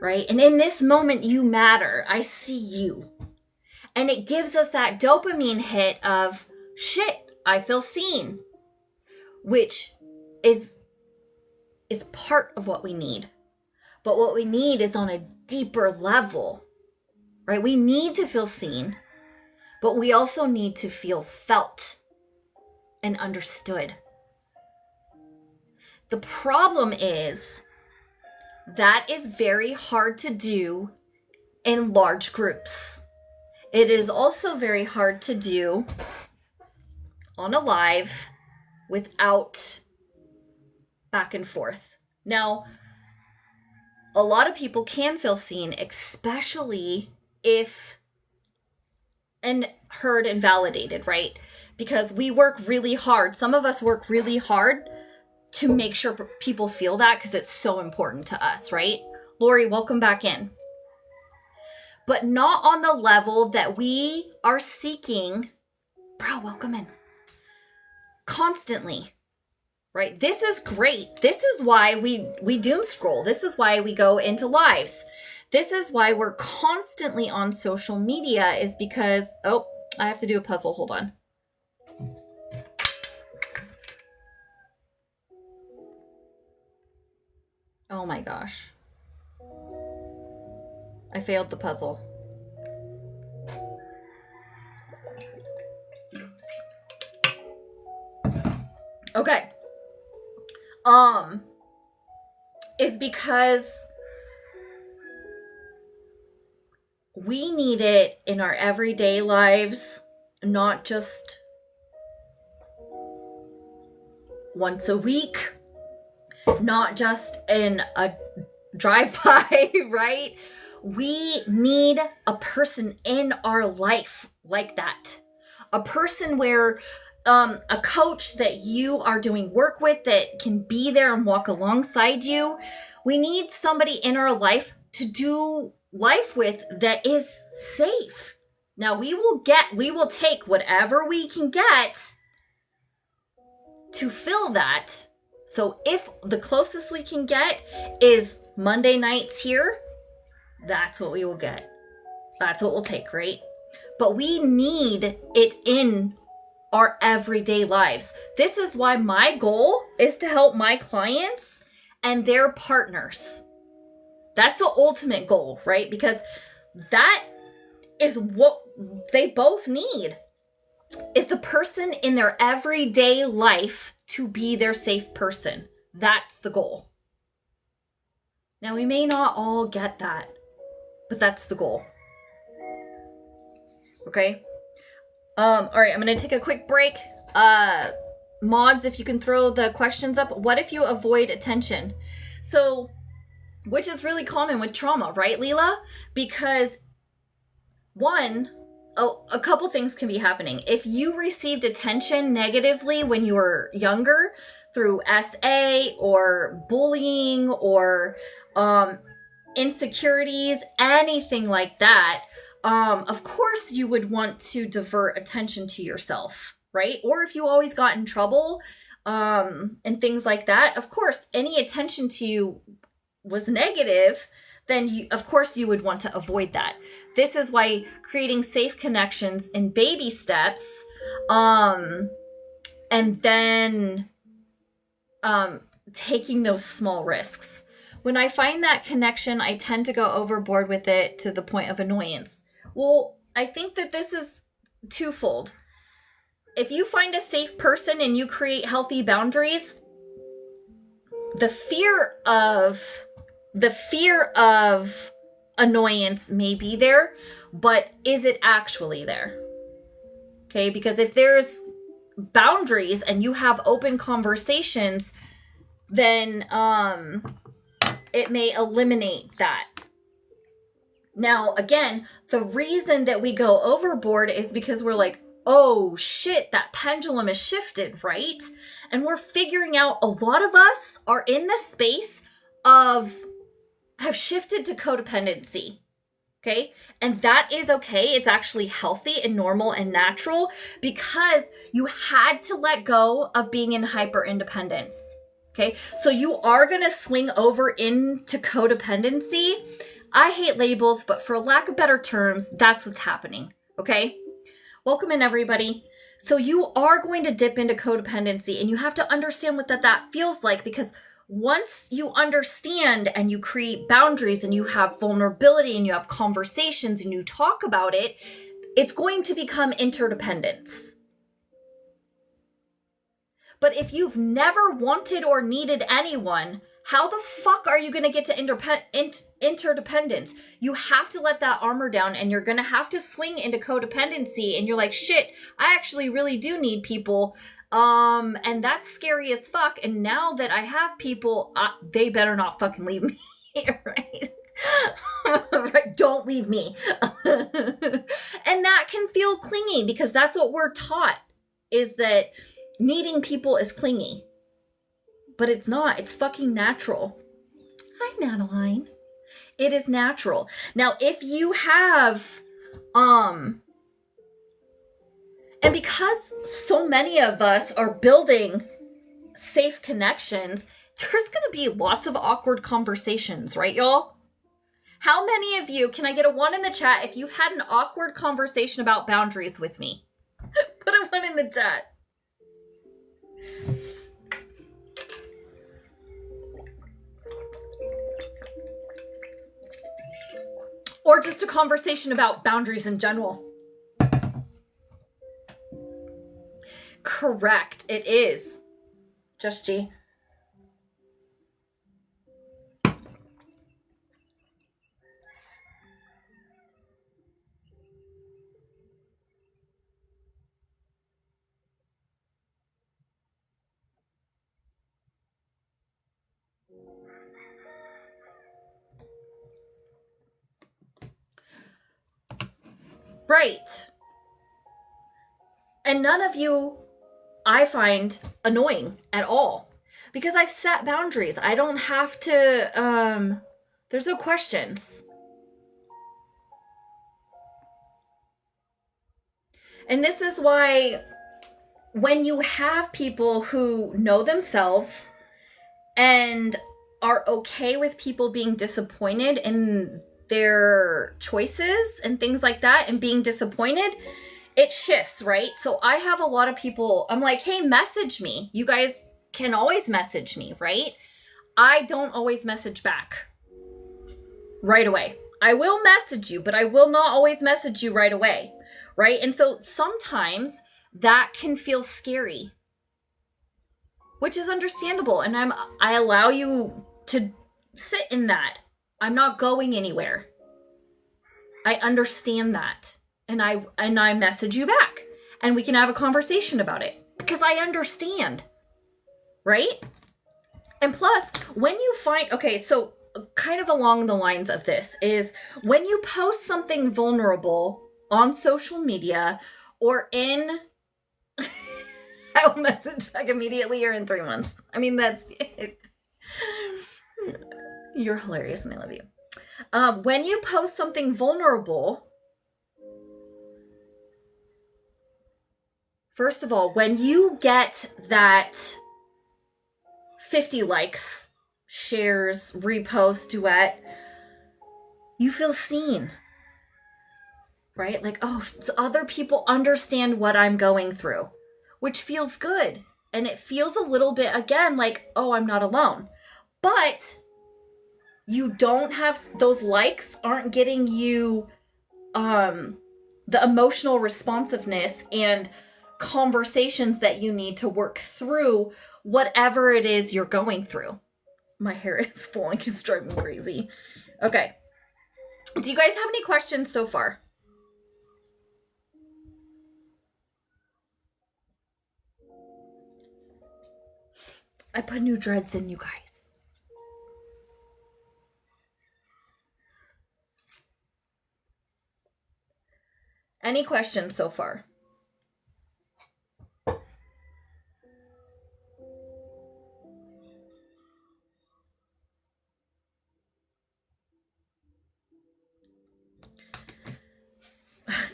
Right? And in this moment, you matter. I see you. And it gives us that dopamine hit of, shit, I feel seen. Which is part of what we need. But what we need is on a deeper level. Right? We need to feel seen. But we also need to feel felt and understood. The problem is that is very hard to do in large groups. It is also very hard to do on a live without back and forth. Now, a lot of people can feel seen, especially if and heard and validated, right? Because we work really hard. Some of us work really hard to make sure people feel that because it's so important to us, right? Lori, welcome back in. But not on the level that we are seeking. Bro, welcome in. Constantly, right? This is great. This is why we doom scroll. This is why we go into lives. This is why we're constantly on social media, is because, oh, I have to do a puzzle. Hold on. Oh my gosh. I failed the puzzle. Okay. Is because we need it in our everyday lives, not just once a week, not just in a drive-by, right? We need a person in our life like that. A person where a coach that you are doing work with that can be there and walk alongside you. We need somebody in our life to do life with that is safe. Now we will take whatever we can get to fill that. So if the closest we can get is Monday nights here, that's what we will get. That's what we'll take, right? But we need it in our everyday lives. This is why my goal is to help my clients and their partners. That's the ultimate goal, right? Because that is what they both need, is the person in their everyday life to be their safe person. That's the goal. Now, we may not all get that, but that's the goal. Okay? All right, I'm going to take a quick break. Mods, if you can throw the questions up. What if you avoid attention? So, which is really common with trauma, right, Leela? Because one, a couple things can be happening. If you received attention negatively when you were younger through SA or bullying or insecurities, anything like that, of course you would want to divert attention to yourself, right? Or if you always got in trouble and things like that, of course, any attention to you was negative, then of course you would want to avoid that. This is why creating safe connections in baby steps, and then taking those small risks. When I find that connection, I tend to go overboard with it to the point of annoyance. Well, I think that this is twofold. If you find a safe person and you create healthy boundaries, the fear of annoyance may be there, but is it actually there? Okay, because if there's boundaries and you have open conversations, then it may eliminate that. Now, again, the reason that we go overboard is because we're like, oh shit, that pendulum has shifted, right? And we're figuring out, a lot of us are in the space of have shifted to codependency. Okay? And that is okay. It's actually healthy and normal and natural because you had to let go of being in hyper independence. Okay? So you are going to swing over into codependency. I hate labels, but for lack of better terms, that's what's happening. Okay? Welcome in, everybody. So you are going to dip into codependency, and you have to understand what that feels like, because once you understand and you create boundaries and you have vulnerability and you have conversations and you talk about it, it's going to become interdependence. But if you've never wanted or needed anyone, how the fuck are you going to get to interdependence? You have to let that armor down, and you're going to have to swing into codependency, and you're like, shit, I actually really do need people. And that's scary as fuck. And now that I have people, they better not fucking leave me, right? Right? Don't leave me. And that can feel clingy, because that's what we're taught, is that needing people is clingy. But it's not. It's fucking natural. Hi, Madeline. It is natural. Now, if you have, and because so many of us are building safe connections, there's going to be lots of awkward conversations, right, y'all? How many of you, can I get a 1 in the chat if you've had an awkward conversation about boundaries with me? Put a 1 in the chat. Or just a conversation about boundaries in general. Correct. It is. Just G. Right. And none of you I find annoying at all because I've set boundaries. I don't have to, there's no questions. And this is why when you have people who know themselves and are okay with people being disappointed in their choices and things like that and being disappointed, it shifts, right? So I have a lot of people, I'm like, hey, message me. You guys can always message me, right? I don't always message back right away. I will message you, but I will not always message you right away, right? And so sometimes that can feel scary, which is understandable. And I allow you to sit in that. I'm not going anywhere. I understand that. And I message you back and we can have a conversation about it because I understand, right? And plus, when you find, okay, so kind of along the lines of this is when you post something vulnerable on social media or in, I'll message back immediately or in 3 months. I mean, that's, you're hilarious and I love you. When you post something vulnerable, first of all, when you get that 50 likes, shares, repost, duet, you feel seen, right? Like, oh, other people understand what I'm going through, which feels good. And it feels a little bit, again, like, oh, I'm not alone. But you don't have, those likes aren't getting you the emotional responsiveness and conversations that you need to work through whatever it is you're going through. My hair is falling. It's driving me crazy. Okay. Do you guys have any questions so far? I put new dreads in, you guys. Any questions so far?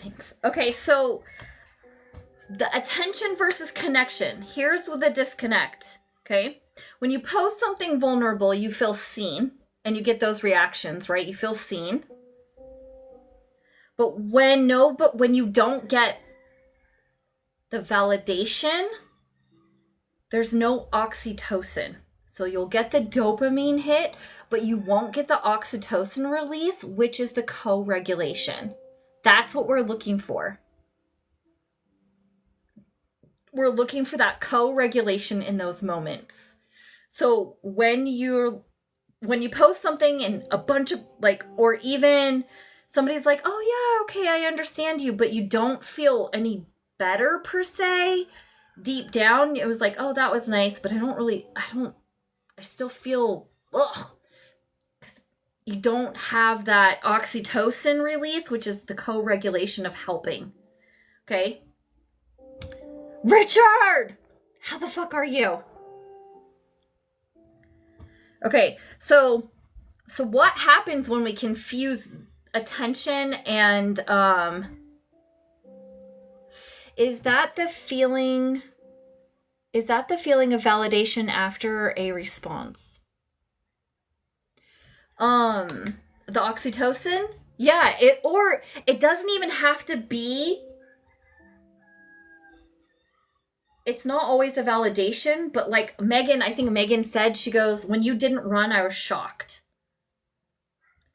Thanks. Okay, so the attention versus connection. Here's the disconnect, okay? When you post something vulnerable, you feel seen and you get those reactions, right? You feel seen. But when you don't get the validation, there's no oxytocin. So you'll get the dopamine hit, but you won't get the oxytocin release, which is the co-regulation. That's what we're looking for. We're looking for that co-regulation in those moments. So when you post something and a bunch of or even somebody's like, oh yeah, okay, I understand you, but you don't feel any better per se, deep down, it was like, oh, that was nice, but I still feel, ugh. You don't have that oxytocin release, which is the co-regulation of helping. Okay? Richard! How the fuck are you? Okay, so what happens when we confuse attention and, is that the feeling of validation after a response? The oxytocin? Yeah, it doesn't even have to be, it's not always a validation, but like I think Megan said, she goes, when you didn't run, I was shocked.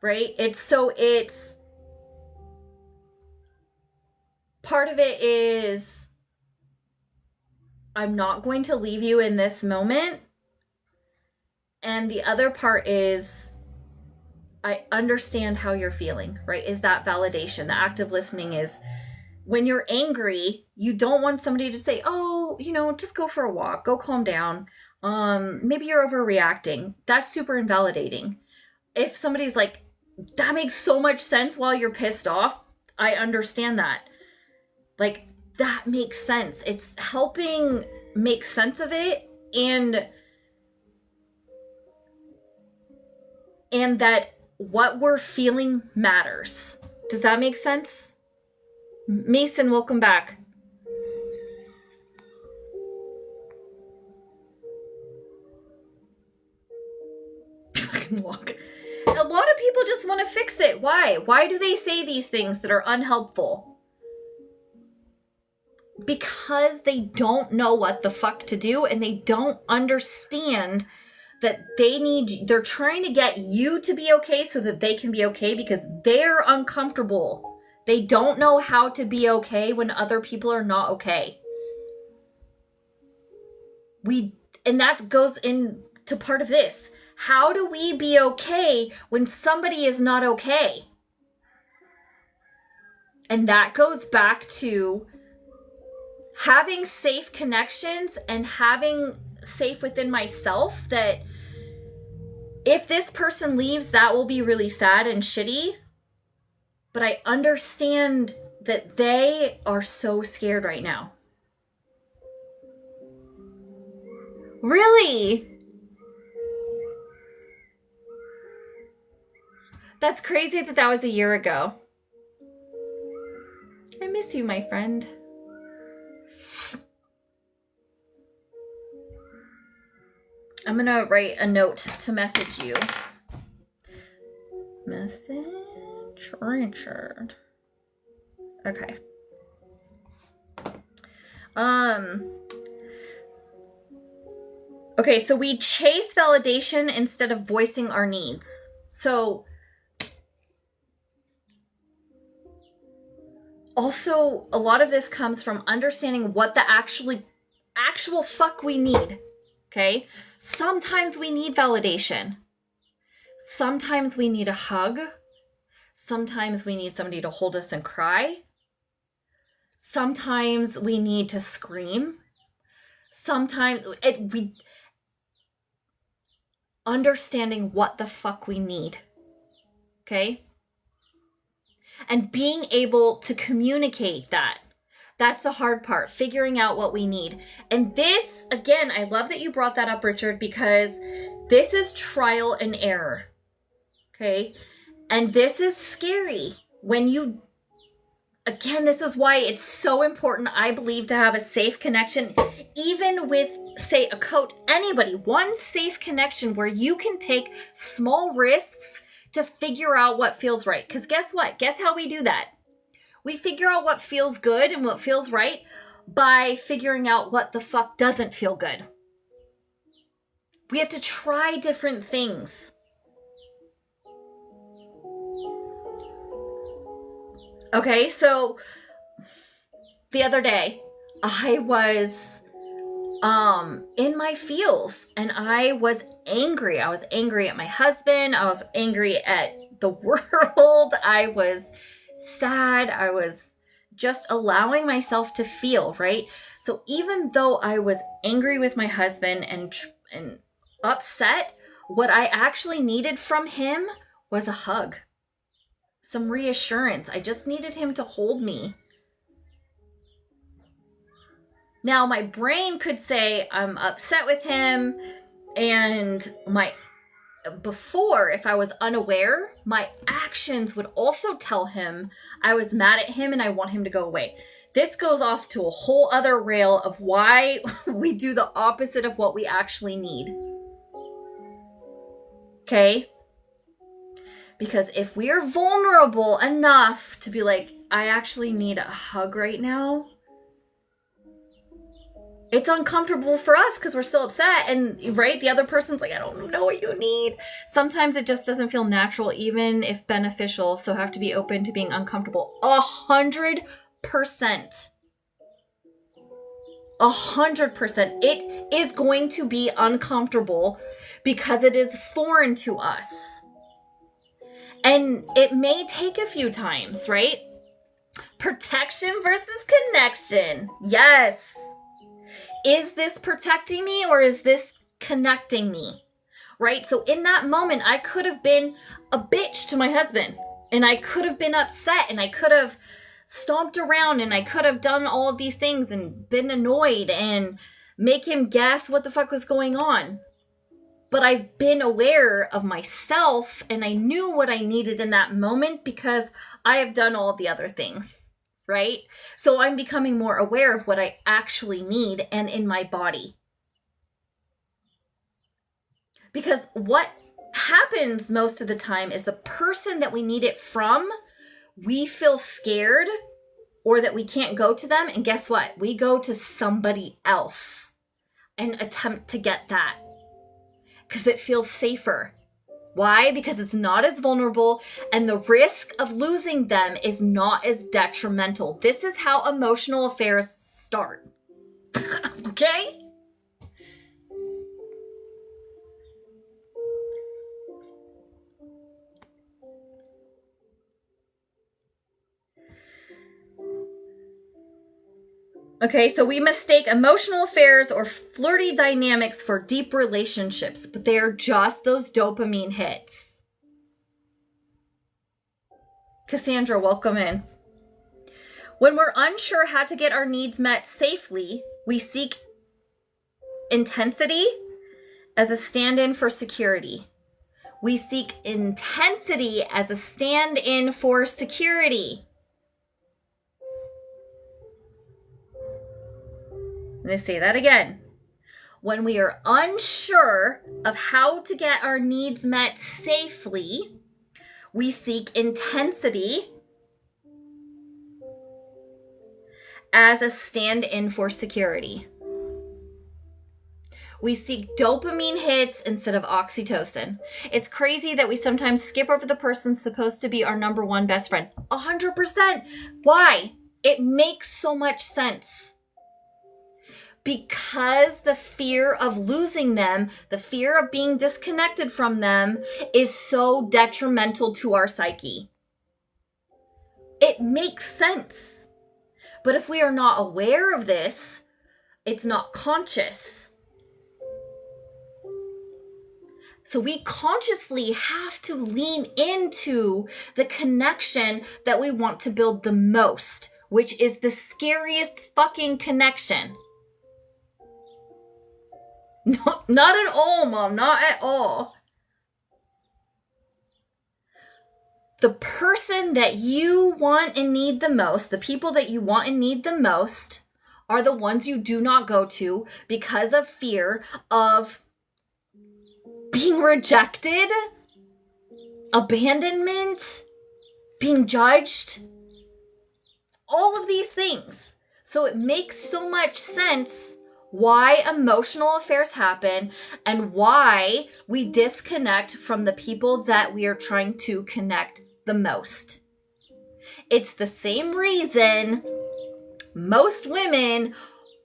Right? It's part of it is, I'm not going to leave you in this moment. And the other part is, I understand how you're feeling, right? Is that validation. The active listening is when you're angry, you don't want somebody to say, oh, just go for a walk, go calm down. Maybe you're overreacting. That's super invalidating. If somebody's like, that makes so much sense while you're pissed off, I understand that. Like, that makes sense. It's helping make sense of it, and that what we're feeling matters. Does that make sense? Mason, welcome back. Fucking walk. A lot of people just want to fix it. Why? Why do they say these things that are unhelpful? Because they don't know what the fuck to do, and they don't understand that they're trying to get you to be okay so that they can be okay, because they're uncomfortable. They don't know how to be okay when other people are not okay. And that goes into part of this. How do we be okay when somebody is not okay? And that goes back to having safe connections and having safe within myself, that if this person leaves, that will be really sad and shitty. But I understand that they are so scared right now. Really? That's crazy that was a year ago. I miss you, my friend. I'm gonna write a note to message you. Message Richard. Okay. Okay, so we chase validation instead of voicing our needs. So also, a lot of this comes from understanding what the actual fuck we need. Okay? Sometimes we need validation. Sometimes we need a hug. Sometimes we need somebody to hold us and cry. Sometimes we need to scream. Sometimes we understanding what the fuck we need. Okay? And being able to communicate that. That's the hard part, figuring out what we need. And this, again, I love that you brought that up, Richard, because this is trial and error. Okay? And this is scary. Again, this is why it's so important, I believe, to have a safe connection, even with, say, a coach, anybody. One safe connection where you can take small risks to figure out what feels right. Because guess what? Guess how we do that? We figure out what feels good and what feels right by figuring out what the fuck doesn't feel good. We have to try different things. Okay, so the other day I was in my feels, and I was angry. I was angry at my husband. I was angry at the world. I was sad. I was just allowing myself to feel, right? So even though I was angry with my husband and upset, what I actually needed from him was a hug, some reassurance. I just needed him to hold me. Now, my brain could say I'm upset with him, and before, if I was unaware, my actions would also tell him I was mad at him and I want him to go away. This goes off to a whole other rail of why we do the opposite of what we actually need. Okay? Because if we are vulnerable enough to be like, I actually need a hug right now, it's uncomfortable for us because we're still upset, and right, the other person's like, I don't know what you need. Sometimes it just doesn't feel natural, even if beneficial, so have to be open to being uncomfortable. 100%. 100%. It is going to be uncomfortable because it is foreign to us. And it may take a few times, right? Protection versus connection. Yes. Is this protecting me or is this connecting me? Right? So in that moment, I could have been a bitch to my husband. And I could have been upset and I could have stomped around and I could have done all of these things and been annoyed and make him guess what the fuck was going on. But I've been aware of myself and I knew what I needed in that moment because I have done all the other things, right? So I'm becoming more aware of what I actually need and in my body. Because what happens most of the time is the person that we need it from, we feel scared or that we can't go to them. And guess what? We go to somebody else and attempt to get that because it feels safer. Why? Because it's not as vulnerable and the risk of losing them is not as detrimental. This is how emotional affairs start. Okay? Okay, so we mistake emotional affairs or flirty dynamics for deep relationships, but they are just those dopamine hits. Cassandra, welcome in. When we're unsure how to get our needs met safely, we seek intensity as a stand-in for security. We seek intensity as a stand-in for security. I'm going to say that again. When we are unsure of how to get our needs met safely, we seek intensity as a stand-in for security. We seek dopamine hits instead of oxytocin. It's crazy that we sometimes skip over the person supposed to be our number one best friend. 100%. Why? It makes so much sense. Because the fear of losing them, the fear of being disconnected from them is so detrimental to our psyche. It makes sense. But if we are not aware of this, it's not conscious. So we consciously have to lean into the connection that we want to build the most, which is the scariest fucking connection. No, not at all, Mom. Not at all. The person that you want and need the most, the people that you want and need the most, are the ones you do not go to because of fear of being rejected, abandonment, being judged, all of these things. So it makes so much sense why emotional affairs happen and why we disconnect from the people that we are trying to connect the most. It's the same reason most women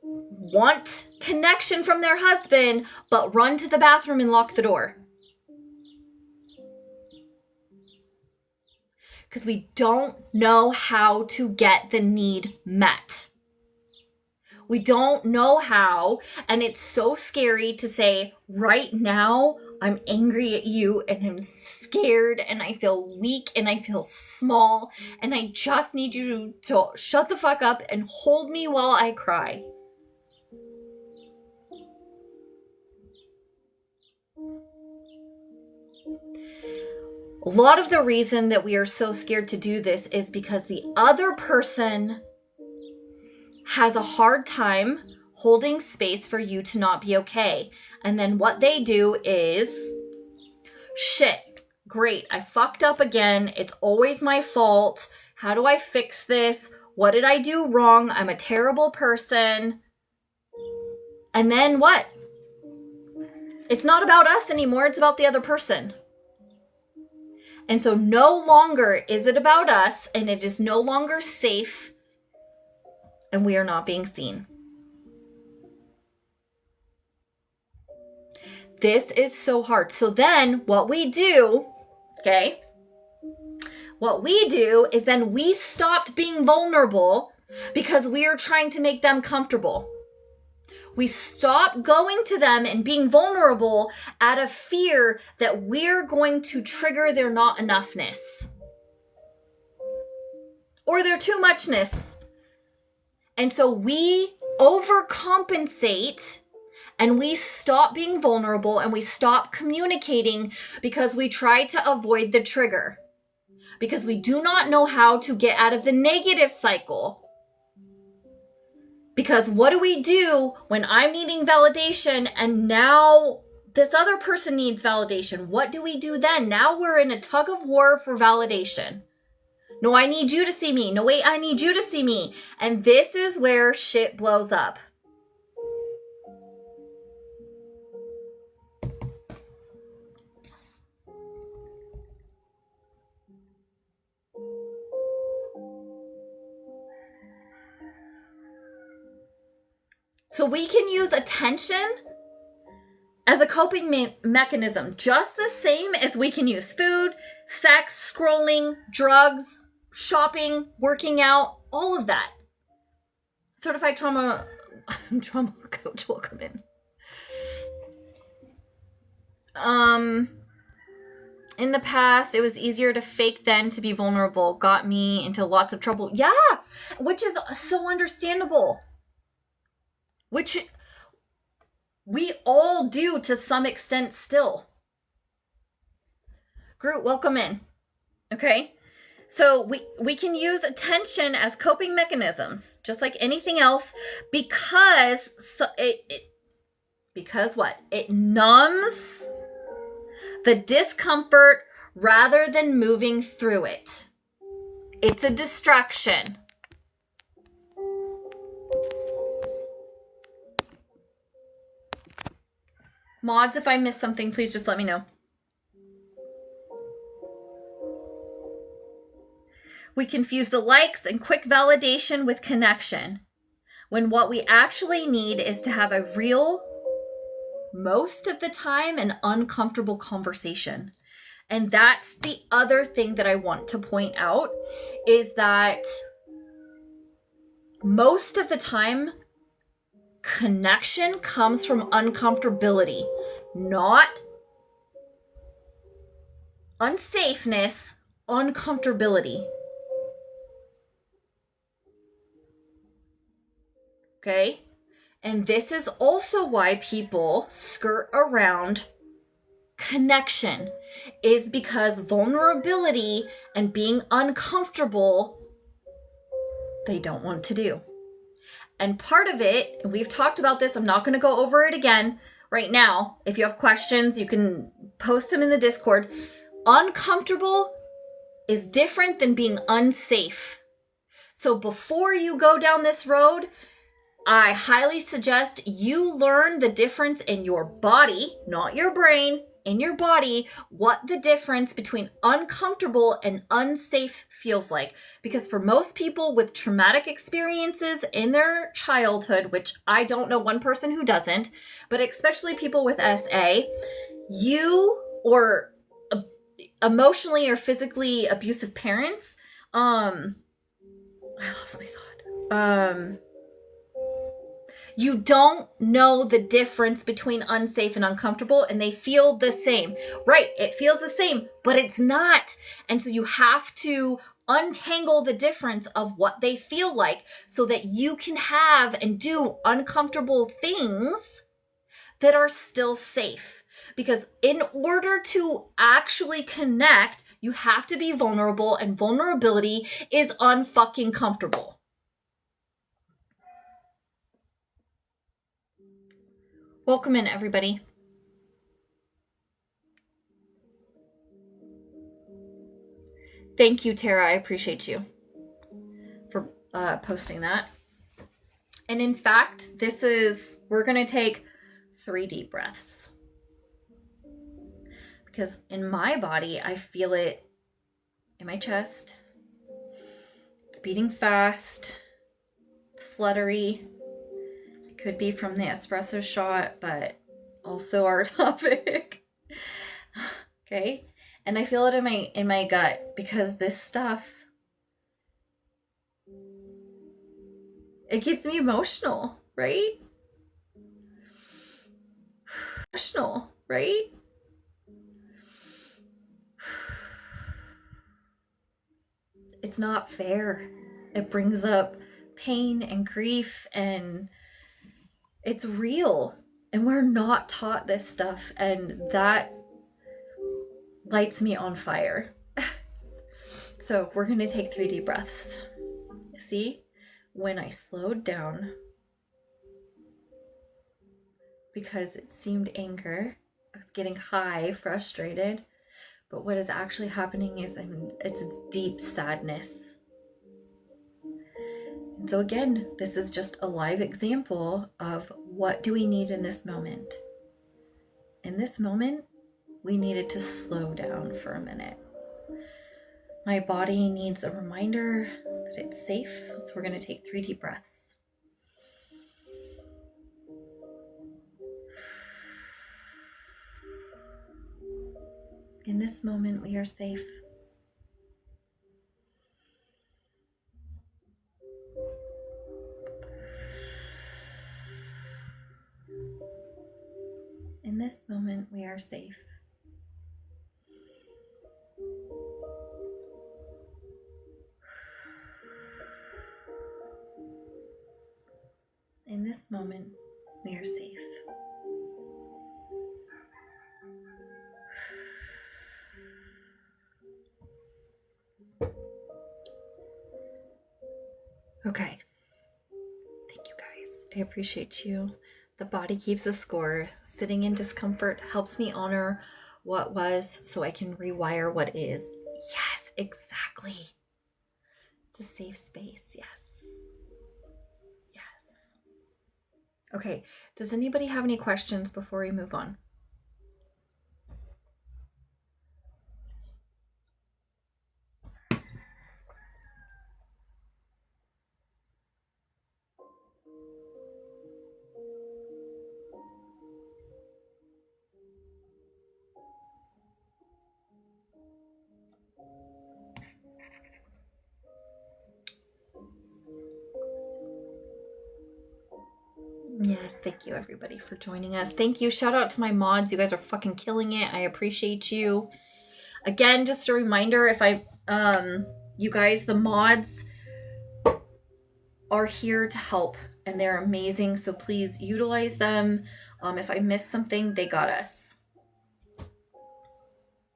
want connection from their husband but run to the bathroom and lock the door. Because we don't know how to get the need met. We don't know how, and it's so scary to say, right now, I'm angry at you, and I'm scared, and I feel weak, and I feel small, and I just need you to shut the fuck up and hold me while I cry. A lot of the reason that we are so scared to do this is because the other person has a hard time holding space for you to not be okay. And then what they do is, shit, great, I fucked up again. It's always my fault. How do I fix this? What did I do wrong? I'm a terrible person. And then what? It's not about us anymore. It's about the other person. And so no longer is it about us, and it is no longer safe, and we are not being seen. This is so hard. So then what we do, okay, what we do is then we stopped being vulnerable because we are trying to make them comfortable. We stop going to them and being vulnerable out of fear that we're going to trigger their not enoughness. or they're too muchness. And so we overcompensate and we stop being vulnerable and we stop communicating because we try to avoid the trigger. Because we do not know how to get out of the negative cycle. Because what do we do when I'm needing validation and now this other person needs validation? What do we do then? Now we're in a tug of war for validation. No, I need you to see me. No, wait, I need you to see me. And this is where shit blows up. So we can use attention as a coping mechanism, just the same as we can use food, sex, scrolling, drugs, shopping, working out, all of that. Certified trauma coach, welcome in. In the past, it was easier to fake than to be vulnerable. Got me into lots of trouble. Yeah, which is so understandable. Which we all do to some extent still. Groot, welcome in. Okay? So we can use attention as coping mechanisms, just like anything else, because because what? It numbs the discomfort rather than moving through it. It's a distraction. Mods, if I missed something, please just let me know. We confuse the likes and quick validation with connection, when what we actually need is to have a real, most of the time, an uncomfortable conversation. And that's the other thing that I want to point out, is that most of the time, connection comes from uncomfortability, not unsafeness, uncomfortability. Okay? And this is also why people skirt around connection, is because vulnerability and being uncomfortable, they don't want to do. And part of it, and we've talked about this, I'm not going to go over it again right now. If you have questions, you can post them in the Discord. Uncomfortable is different than being unsafe. So before you go down this road, I highly suggest you learn the difference in your body, not your brain, in your body, what the difference between uncomfortable and unsafe feels like. Because for most people with traumatic experiences in their childhood, which I don't know one person who doesn't, but especially people with SA, you or emotionally or physically abusive parents, I lost my thought. You don't know the difference between unsafe and uncomfortable, and they feel the same. Right, it feels the same, but it's not. And so you have to untangle the difference of what they feel like so that you can have and do uncomfortable things that are still safe. Because in order to actually connect, you have to be vulnerable, and vulnerability is unfucking comfortable. Welcome in, everybody. Thank you, Tara. I appreciate you for posting that. And in fact, we're going to take 3 deep breaths. Because in my body, I feel it in my chest. It's beating fast. It's fluttery. Could be from the espresso shot, but also our topic. Okay? And I feel it in my gut, because this stuff, it gets me emotional, right? Emotional, right? it's not fair. It brings up pain and grief, and it's real. And we're not taught this stuff, and that lights me on fire. So we're going to take 3 deep breaths. See, when I slowed down, because it seemed anger, I was getting high, frustrated, but what is actually happening is it's deep sadness. And so again, this is just a live example of what do we need in this moment. In this moment, we needed to slow down for a minute. My body needs a reminder that it's safe, so we're going to take 3 deep breaths. In this moment, we are safe. In this moment, we are safe. In this moment, we are safe. Okay. Thank you guys. I appreciate you. The body keeps a score. Sitting in discomfort helps me honor what was so I can rewire what is. Yes, exactly. It's a safe space. Yes. Yes. Okay. Does anybody have any questions before we move on? Yes, thank you everybody for joining us. Thank you. Shout out to my mods. You guys are fucking killing it. I appreciate you. Again, just a reminder, if you guys, the mods are here to help and they're amazing. So please utilize them. If I missed something, they got us.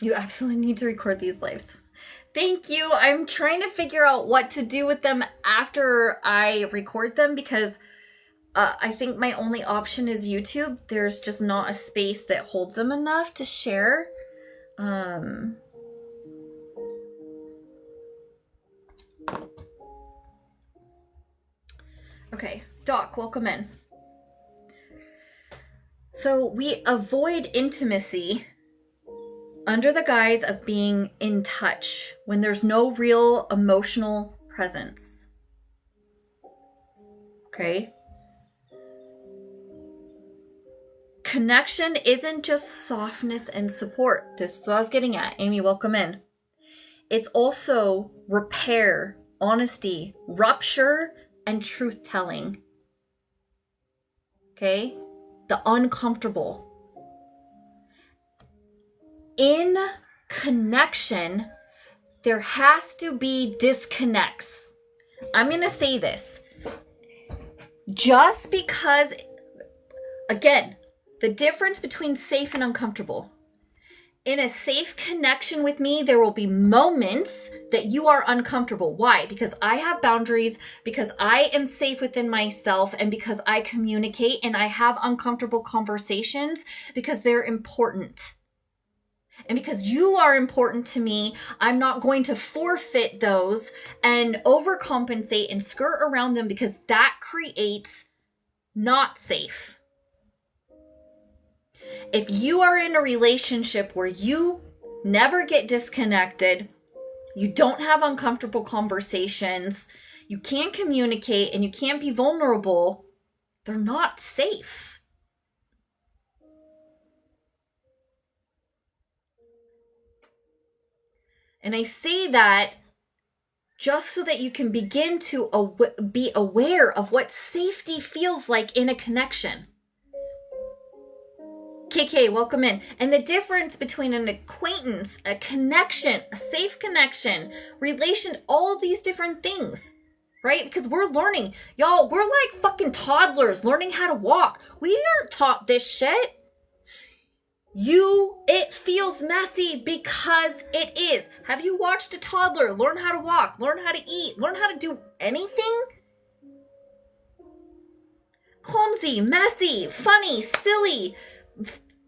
You absolutely need to record these lives. Thank you. I'm trying to figure out what to do with them after I record them because I think my only option is YouTube. There's just not a space that holds them enough to share. Okay, Doc, welcome in. So we avoid intimacy under the guise of being in touch when there's no real emotional presence. Okay? Connection isn't just softness and support. This is what I was getting at. Amy, welcome in. It's also repair, honesty, rupture, and truth-telling. Okay? The uncomfortable. In connection, there has to be disconnects. I'm going to say this. Just because, again, the difference between safe and uncomfortable. In a safe connection with me, there will be moments that you are uncomfortable. Why? Because I have boundaries, because I am safe within myself, and because I communicate and I have uncomfortable conversations because they're important. And because you are important to me, I'm not going to forfeit those and overcompensate and skirt around them because that creates not safe. If you are in a relationship where you never get disconnected, you don't have uncomfortable conversations, you can't communicate, and you can't be vulnerable, they're not safe. And I say that just so that you can begin to be aware of what safety feels like in a connection. KK, welcome in. And the difference between an acquaintance, a connection, a safe connection, relation, all of these different things, right? Because we're learning. Y'all, we're like fucking toddlers learning how to walk. We aren't taught this shit. It feels messy because it is. Have you watched a toddler learn how to walk, learn how to eat, learn how to do anything? Clumsy, messy, funny, silly,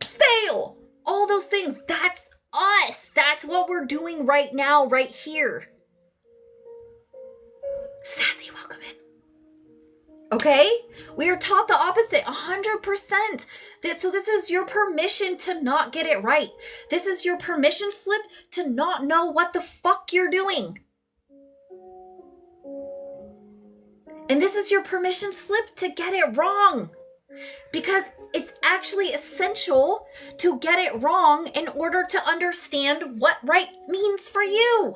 fail, all those things. That's us. That's what we're doing right now, right here. Sassy, welcome in. Okay? We are taught the opposite 100%. So this is your permission to not get it right. This is your permission slip to not know what the fuck you're doing. And this is your permission slip to get it wrong. Because it's actually essential to get it wrong in order to understand what right means for you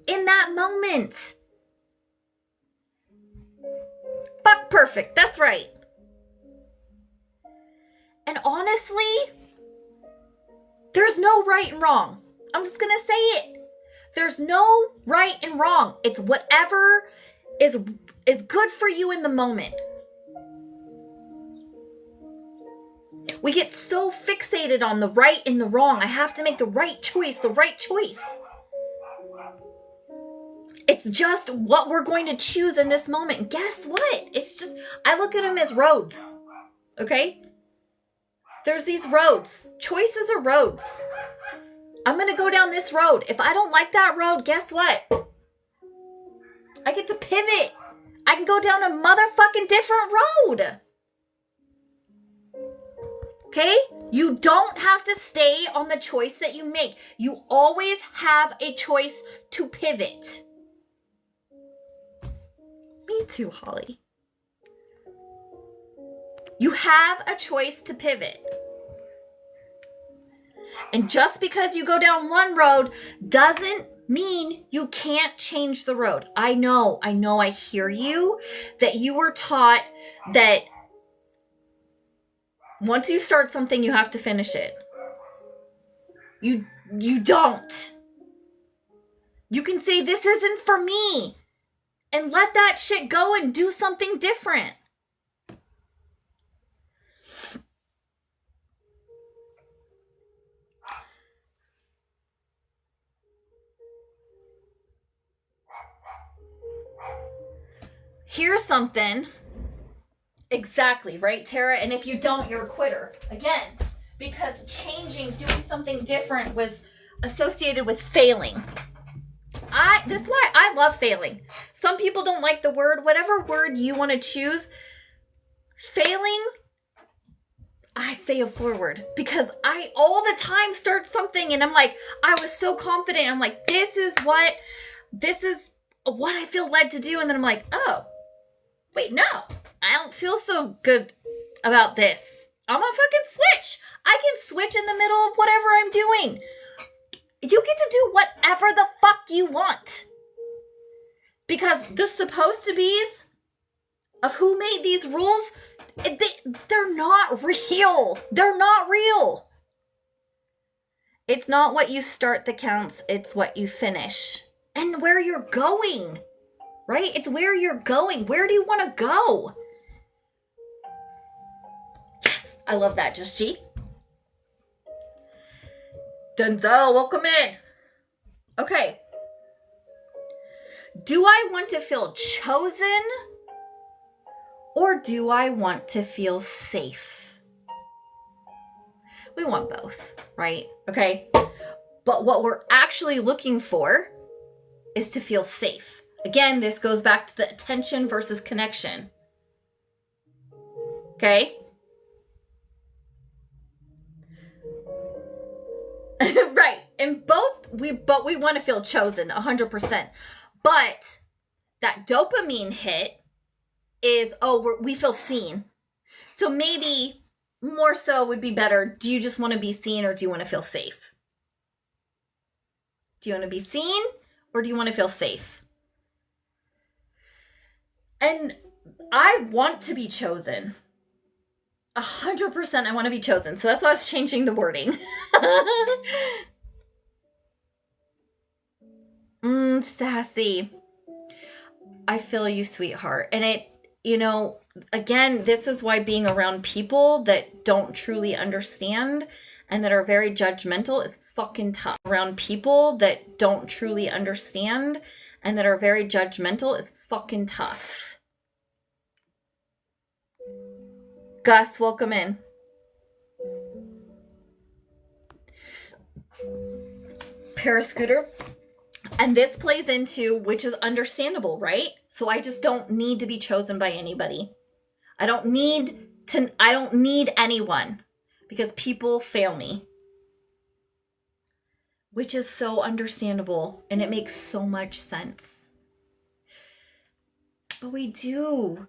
in that moment. Fuck perfect. That's right. And honestly, there's no right and wrong. I'm just going to say it. There's no right and wrong. It's whatever is good for you in the moment. We get so fixated on the right and the wrong. I have to make the right choice, the right choice. It's just what we're going to choose in this moment. And guess what? It's just, I look at them as roads. Okay? There's these roads. Choices are roads. I'm going to go down this road. If I don't like that road, guess what? I get to pivot. I can go down a motherfucking different road. Okay? You don't have to stay on the choice that you make. You always have a choice to pivot. Me too, Holly. You have a choice to pivot. And just because you go down one road doesn't mean you can't change the road. I know, I hear you, that you were taught that once you start something, you have to finish it. You don't. You can say, this isn't for me, and let that shit go and do something different. Here's something. Exactly, right, Tara? And if you don't, you're a quitter. Again, because changing, doing something different was associated with failing. That's why I love failing. Some people don't like the word. Whatever word you want to choose, failing, I fail forward. Because I all the time start something and I'm like, I was so confident. I'm like, this is what I feel led to do. And then I'm like, oh, wait, no. I don't feel so good about this. I'm gonna fucking switch. I can switch in the middle of whatever I'm doing. You get to do whatever the fuck you want. Because the supposed to be's of who made these rules, they're not real. They're not real. It's not what you start that counts. It's what you finish. And where you're going. Right? It's where you're going. Where do you want to go? Yes, I love that, Just G. Denzel, welcome in. Okay. Do I want to feel chosen or do I want to feel safe? We want both, right? Okay. But what we're actually looking for is to feel safe. Again, this goes back to the attention versus connection. Okay? Right. And we want to feel chosen 100%. But that dopamine hit is, we feel seen. So maybe more so would be better. Do you just want to be seen or do you want to feel safe? Do you want to be seen or do you want to feel safe? And I want to be chosen. 100% I want to be chosen. So that's why I was changing the wording. Sassy. I feel you, sweetheart. And it, again, this is why being around people that don't truly understand and that are very judgmental is fucking tough. Around people that don't truly understand and that are very judgmental is fucking tough. Gus, welcome in. Parascooter. And this plays into, which is understandable, right? So I just don't need to be chosen by anybody. I don't need anyone because people fail me. Which is so understandable and it makes so much sense. But we do.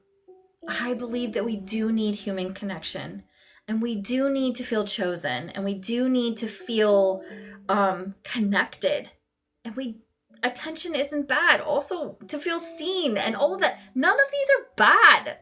I believe that we do need human connection and we do need to feel chosen and we do need to feel connected. And attention isn't bad. Also, to feel seen and all of that. None of these are bad.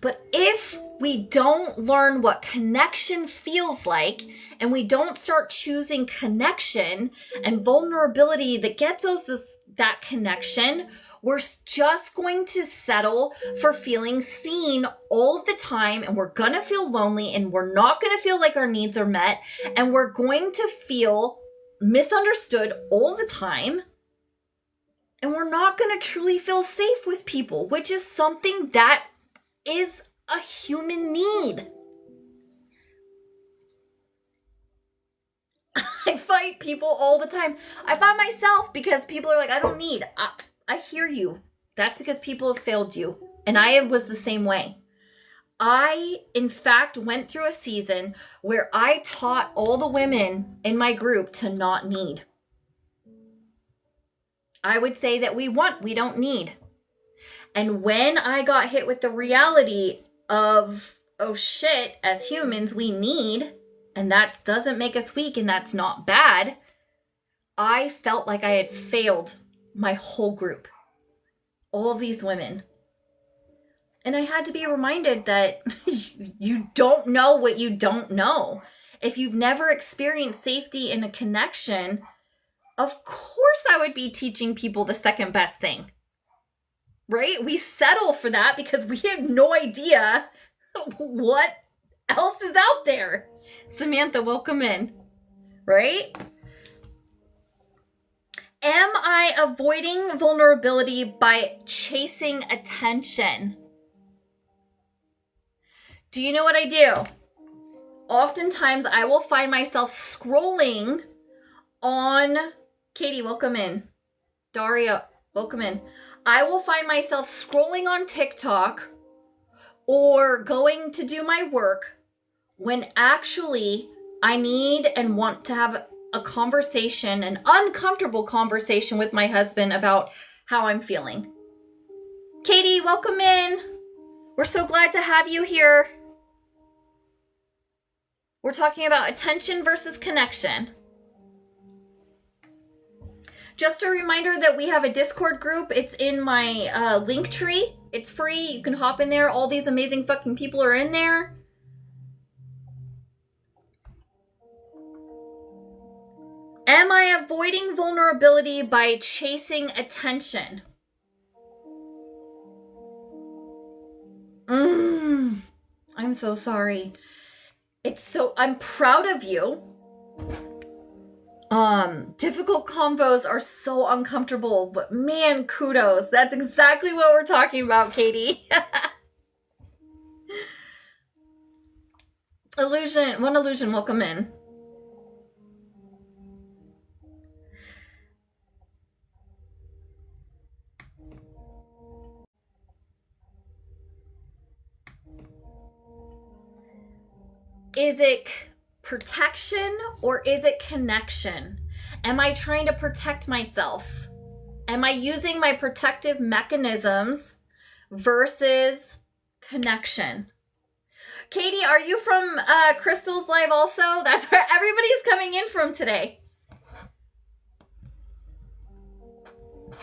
But if we don't learn what connection feels like and we don't start choosing connection and vulnerability that gets us that connection, we're just going to settle for feeling seen all of the time and we're going to feel lonely and we're not going to feel like our needs are met and we're going to feel misunderstood all the time and we're not going to truly feel safe with people, which is something that is a human need. I fight people all the time. I fight myself because people are like, I don't need. I hear you. That's because people have failed you. And I was the same way. I, in fact, went through a season where I taught all the women in my group to not need. I would say that we don't need. And when I got hit with the reality of, oh shit, as humans, we need, and that doesn't make us weak and that's not bad, I felt like I had failed my whole group. All of these women. And I had to be reminded that you don't know what you don't know. If you've never experienced safety in a connection, of course I would be teaching people the second best thing. Right? We settle for that because we have no idea what else is out there. Samantha, welcome in. Right? Am I avoiding vulnerability by chasing attention? Do you know what I do? Oftentimes I will find myself scrolling on, Katie, welcome in. Daria, welcome in. I will find myself scrolling on TikTok or going to do my work when actually I need and want to have a conversation, an uncomfortable conversation with my husband about how I'm feeling. Katie, welcome in. We're so glad to have you here. We're talking about attention versus connection. Just a reminder that we have a Discord group. It's in my link tree. It's free. You can hop in there. All these amazing fucking people are in there. Am I avoiding vulnerability by chasing attention? I'm so sorry. I'm proud of you. Difficult convos are so uncomfortable, but man, kudos. That's exactly what we're talking about, Katie. Illusion, welcome in. Is it protection or is it connection? Am I trying to protect myself? Am I using my protective mechanisms versus connection? Katie, are you from Crystal's Live also? That's where everybody's coming in from today.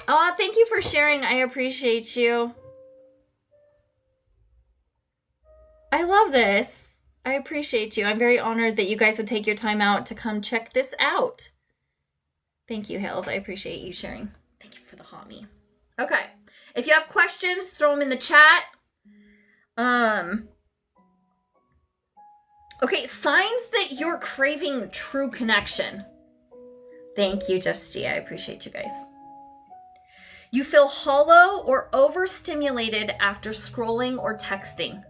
Oh, thank you for sharing. I appreciate you. I love this. I appreciate you. I'm very honored that you guys would take your time out to come check this out. Thank you, Hales. I appreciate you sharing. Thank you for the homie. Okay. If you have questions, throw them in the chat. Okay, signs that you're craving true connection. Thank you, Just G. I appreciate you guys. You feel hollow or overstimulated after scrolling or texting.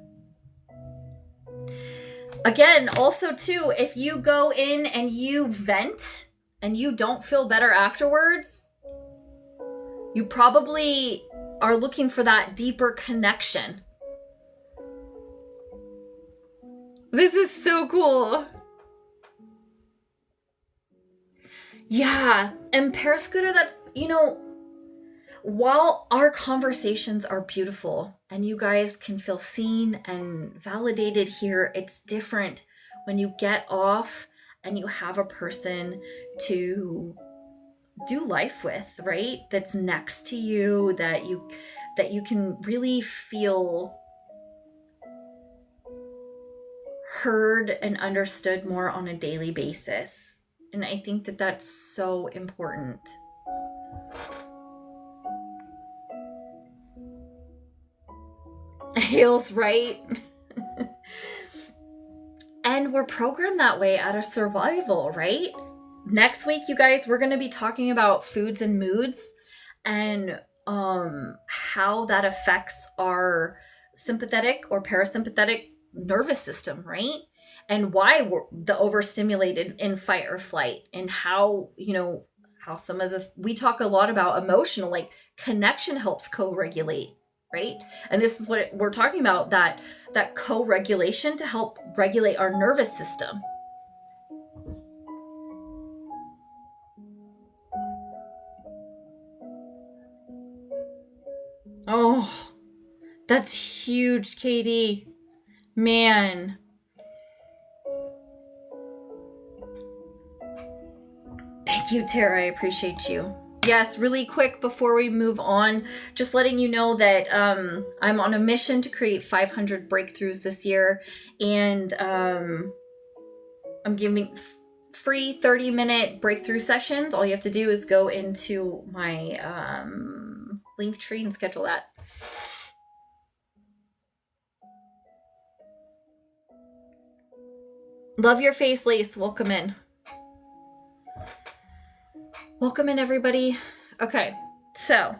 Again, also too, if you go in and you vent and you don't feel better afterwards, you probably are looking for that deeper connection. This is so cool. Yeah, and Parascooter, that's, while our conversations are beautiful and you guys can feel seen and validated here, it's different when you get off and you have a person to do life with, right? That's next to you, that you can really feel heard and understood more on a daily basis. And I think that that's so important. Hale's right. And we're programmed that way out of survival, right? Next week, you guys, we're going to be talking about foods and moods and how that affects our sympathetic or parasympathetic nervous system, right? And why we're the overstimulated in fight or flight, and how, how some of we talk a lot about emotional, like connection helps co-regulate, right? And this is what we're talking about, that co-regulation to help regulate our nervous system. Oh, that's huge, Katie. Man. Thank you, Tara. I appreciate you. Yes, really quick before we move on, just letting you know that I'm on a mission to create 500 breakthroughs this year, and I'm giving free 30-minute breakthrough sessions. All you have to do is go into my Linktree and schedule that. Love your face, Lace. Welcome in. Welcome in, everybody. Okay, so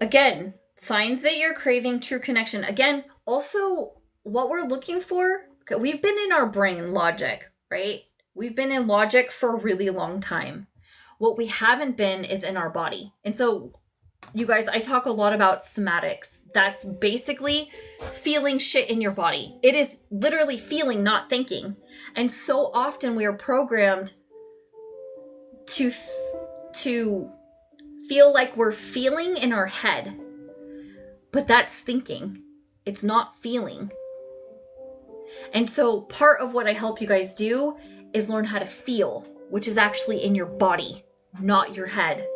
again, signs that you're craving true connection. Again, also what we're looking for, okay, we've been in our brain logic, right? We've been in logic for a really long time. What we haven't been is in our body. And so, you guys, I talk a lot about somatics. That's basically feeling shit in your body. It is literally feeling, not thinking. And so often we are programmed to feel like we're feeling in our head. But that's thinking. It's not feeling. And so part of what I help you guys do is learn how to feel, which is actually in your body, not your head.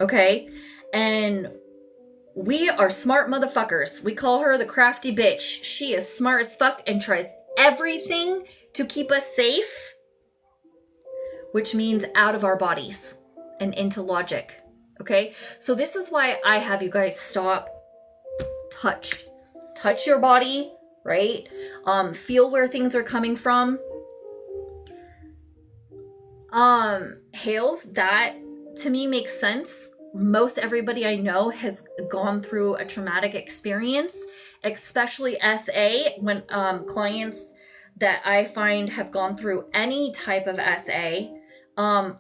Okay? And we are smart motherfuckers. We call her the crafty bitch. She is smart as fuck and tries everything to keep us safe, which means out of our bodies and into logic. Okay? So this is why I have you guys stop, touch your body, right? Feel where things are coming from. Hales, that to me makes sense. Most everybody I know has gone through a traumatic experience, especially SA, when clients that I find have gone through any type of SA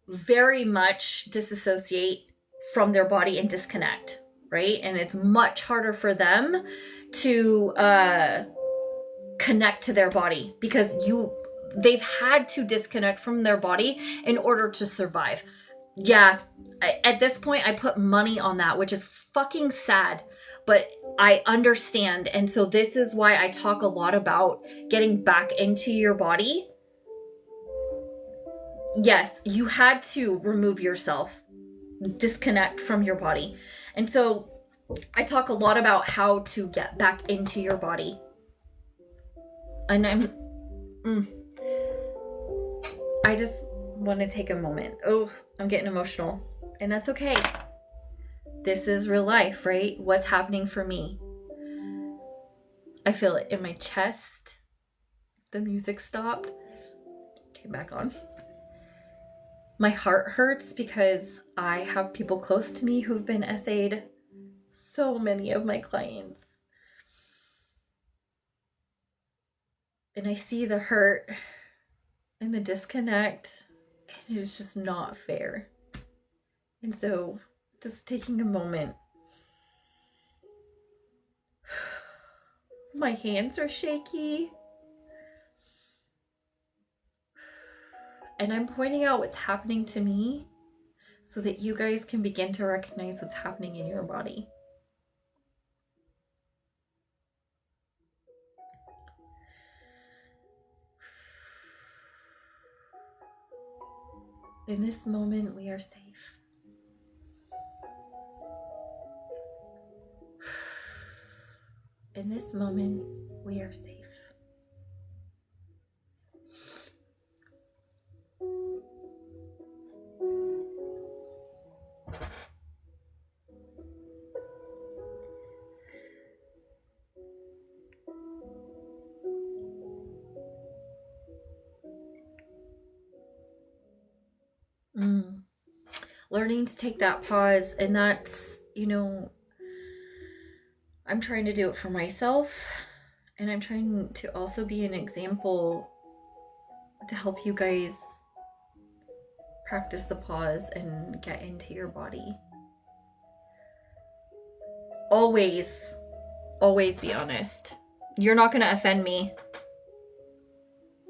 very much disassociate from their body and disconnect, right? And it's much harder for them to connect to their body because they've had to disconnect from their body in order to survive. Yeah, at this point, I put money on that, which is fucking sad, but I understand. And so this is why I talk a lot about getting back into your body. Yes, you had to remove yourself. disconnect from your body. And so I talk a lot about how to get back into your body. And I just want to take a moment. Oh, I'm getting emotional. And that's okay. This is real life, right? What's happening for me? I feel it in my chest. The music stopped. Came back on. My heart hurts because I have people close to me who've been SA'd. So many of my clients. And I see the hurt and the disconnect. And it's just not fair. And so just taking a moment. My hands are shaky. And I'm pointing out what's happening to me so that you guys can begin to recognize what's happening in your body. In this moment, we are safe. In this moment, we are safe. Learning to take that pause, and that's, I'm trying to do it for myself, and I'm trying to also be an example to help you guys practice the pause and get into your body. Always be honest. You're not going to offend me.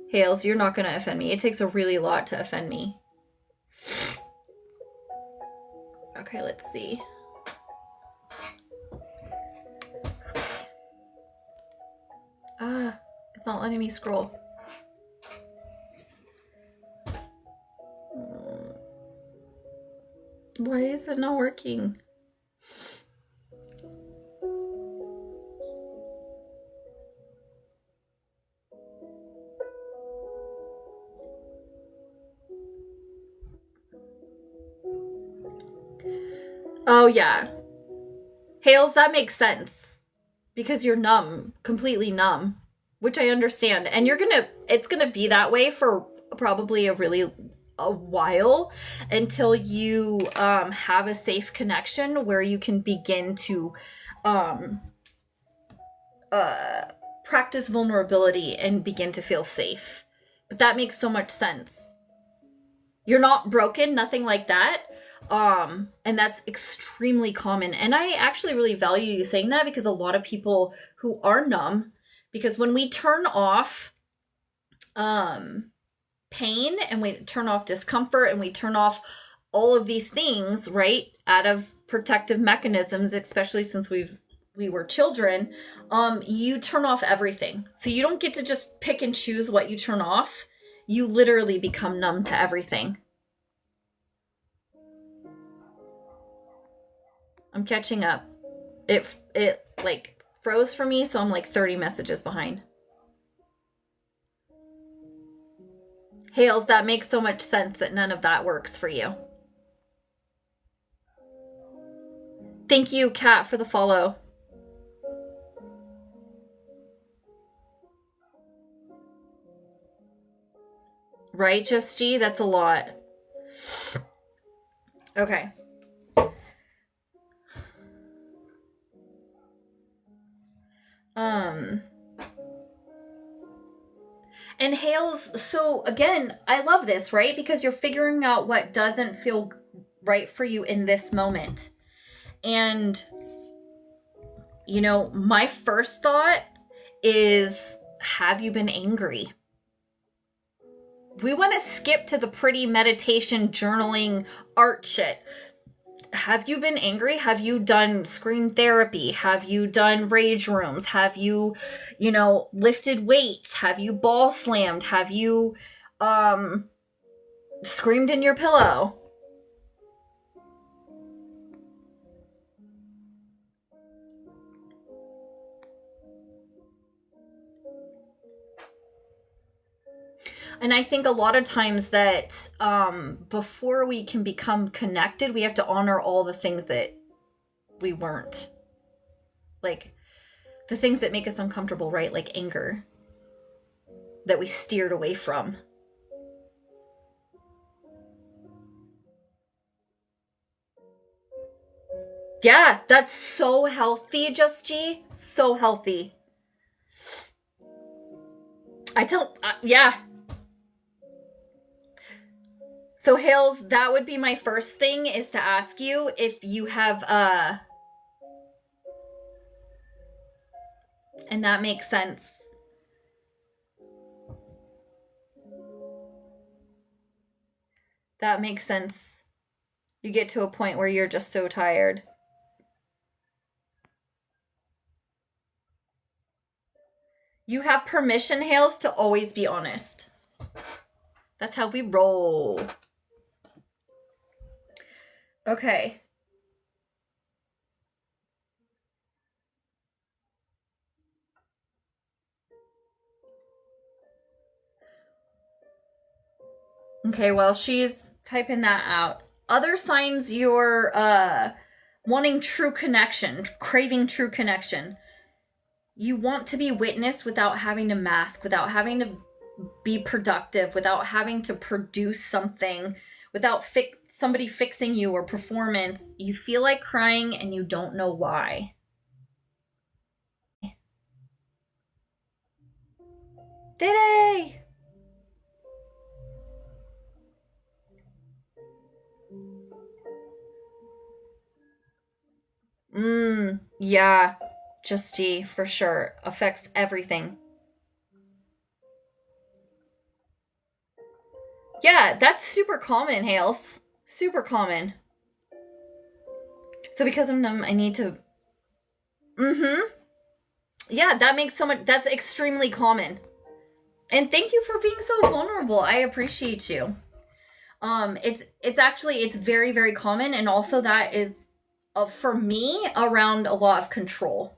Hales, you're not going to offend me. It takes a really lot to offend me. Okay, let's see. It's not letting me scroll. Why is it not working? Oh, yeah. Hales, that makes sense. Because you're numb. Completely numb. Which I understand. And it's gonna be that way for probably a while until you have a safe connection where you can begin to practice vulnerability and begin to feel safe. But that makes so much sense. You're not broken, nothing like that. And that's extremely common. And I actually really value you saying that, because a lot of people who are numb, because when we turn off pain and we turn off discomfort and we turn off all of these things, right, out of protective mechanisms, especially since we were children, you turn off everything. So you don't get to just pick and choose what you turn off. You literally become numb to everything. I'm catching up. It like froze for me, so I'm like 30 messages behind. Hales, that makes so much sense that none of that works for you. Thank you, Kat, for the follow. Right, Just G? That's a lot. Okay. And Hales, so again, I love this, right? Because you're figuring out what doesn't feel right for you in this moment. And, my first thought is, have you been angry? We want to skip to the pretty meditation, journaling, art shit. Have you been angry? Have you done scream therapy? Have you done rage rooms? Have you, lifted weights? Have you ball slammed? Have you screamed in your pillow? And I think a lot of times that before we can become connected, we have to honor all the things that we weren't. Like the things that make us uncomfortable, right? Like anger that we steered away from. Yeah, that's so healthy, Just G. So healthy. Yeah. So Hales, that would be my first thing, is to ask you if you have, and that makes sense. That makes sense. You get to a point where you're just so tired. You have permission, Hales, to always be honest. That's how we roll. Okay. Okay, well, she's typing that out. Other signs you're wanting true connection, craving true connection. You want to be witnessed without having to mask, without having to be productive, without having to produce something, without somebody fixing you or performance. You feel like crying and you don't know why. Diddy! Yeah. Just G, for sure. Affects everything. Yeah, that's super common, Hales. Super common. So because I'm numb, I need to... Yeah, that makes so much... That's extremely common. And thank you for being so vulnerable. I appreciate you. It's very, very common. And also that is, for me, around a lot of control.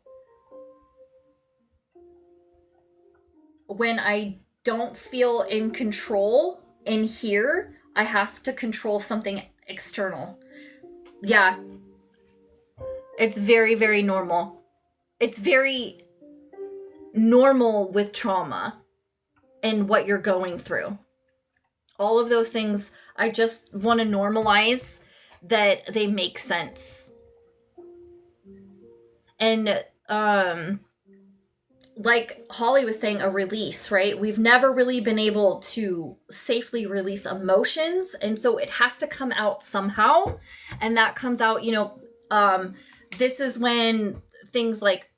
When I don't feel in control in here, I have to control something external. Yeah. It's very, very normal. It's very normal with trauma and what you're going through. All of those things, I just want to normalize that they make sense. And, like Holly was saying, a release, right? We've never really been able to safely release emotions. And so it has to come out somehow. And that comes out, this is when things like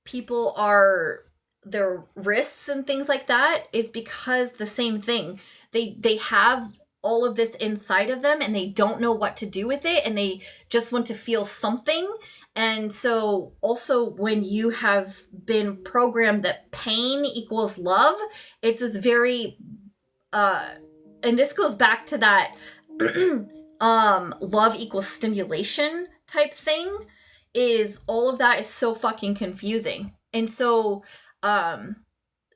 people are, their wrists and things like that is because the same thing. They have all of this inside of them and they don't know what to do with it and they just want to feel something. And so also when you have been programmed that pain equals love, it's this very, and this goes back to that love equals stimulation type thing, is all of that is so fucking confusing. And so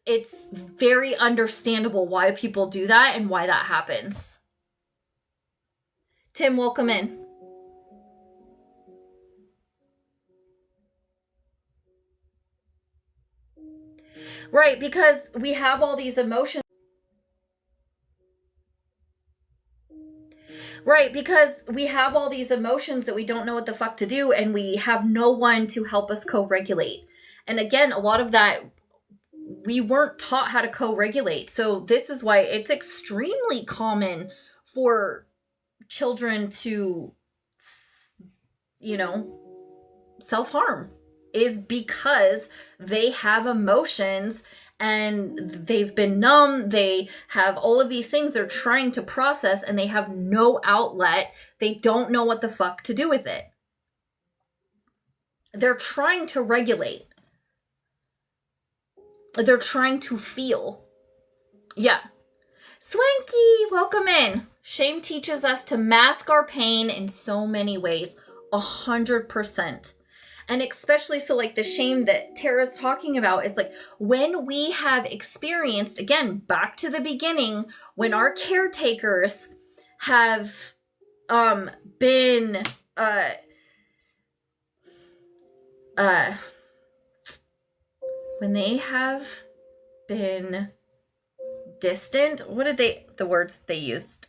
it's very understandable why people do that and why that happens. Tim, welcome in. Right, because we have all these emotions. Right, because we have all these emotions that we don't know what the fuck to do, and we have no one to help us co-regulate. And again, a lot of that, we weren't taught how to co-regulate. So this is why it's extremely common for children to, self-harm, is because they have emotions and they've been numb. They have all of these things they're trying to process and they have no outlet. They don't know what the fuck to do with it. They're trying to regulate. They're trying to feel. Yeah. Swanky, welcome in. Shame teaches us to mask our pain in so many ways. 100%. And especially so like the shame that Tara's talking about is like when we have experienced, again, back to the beginning, when our caretakers have been when they have been distant, what did the words they used?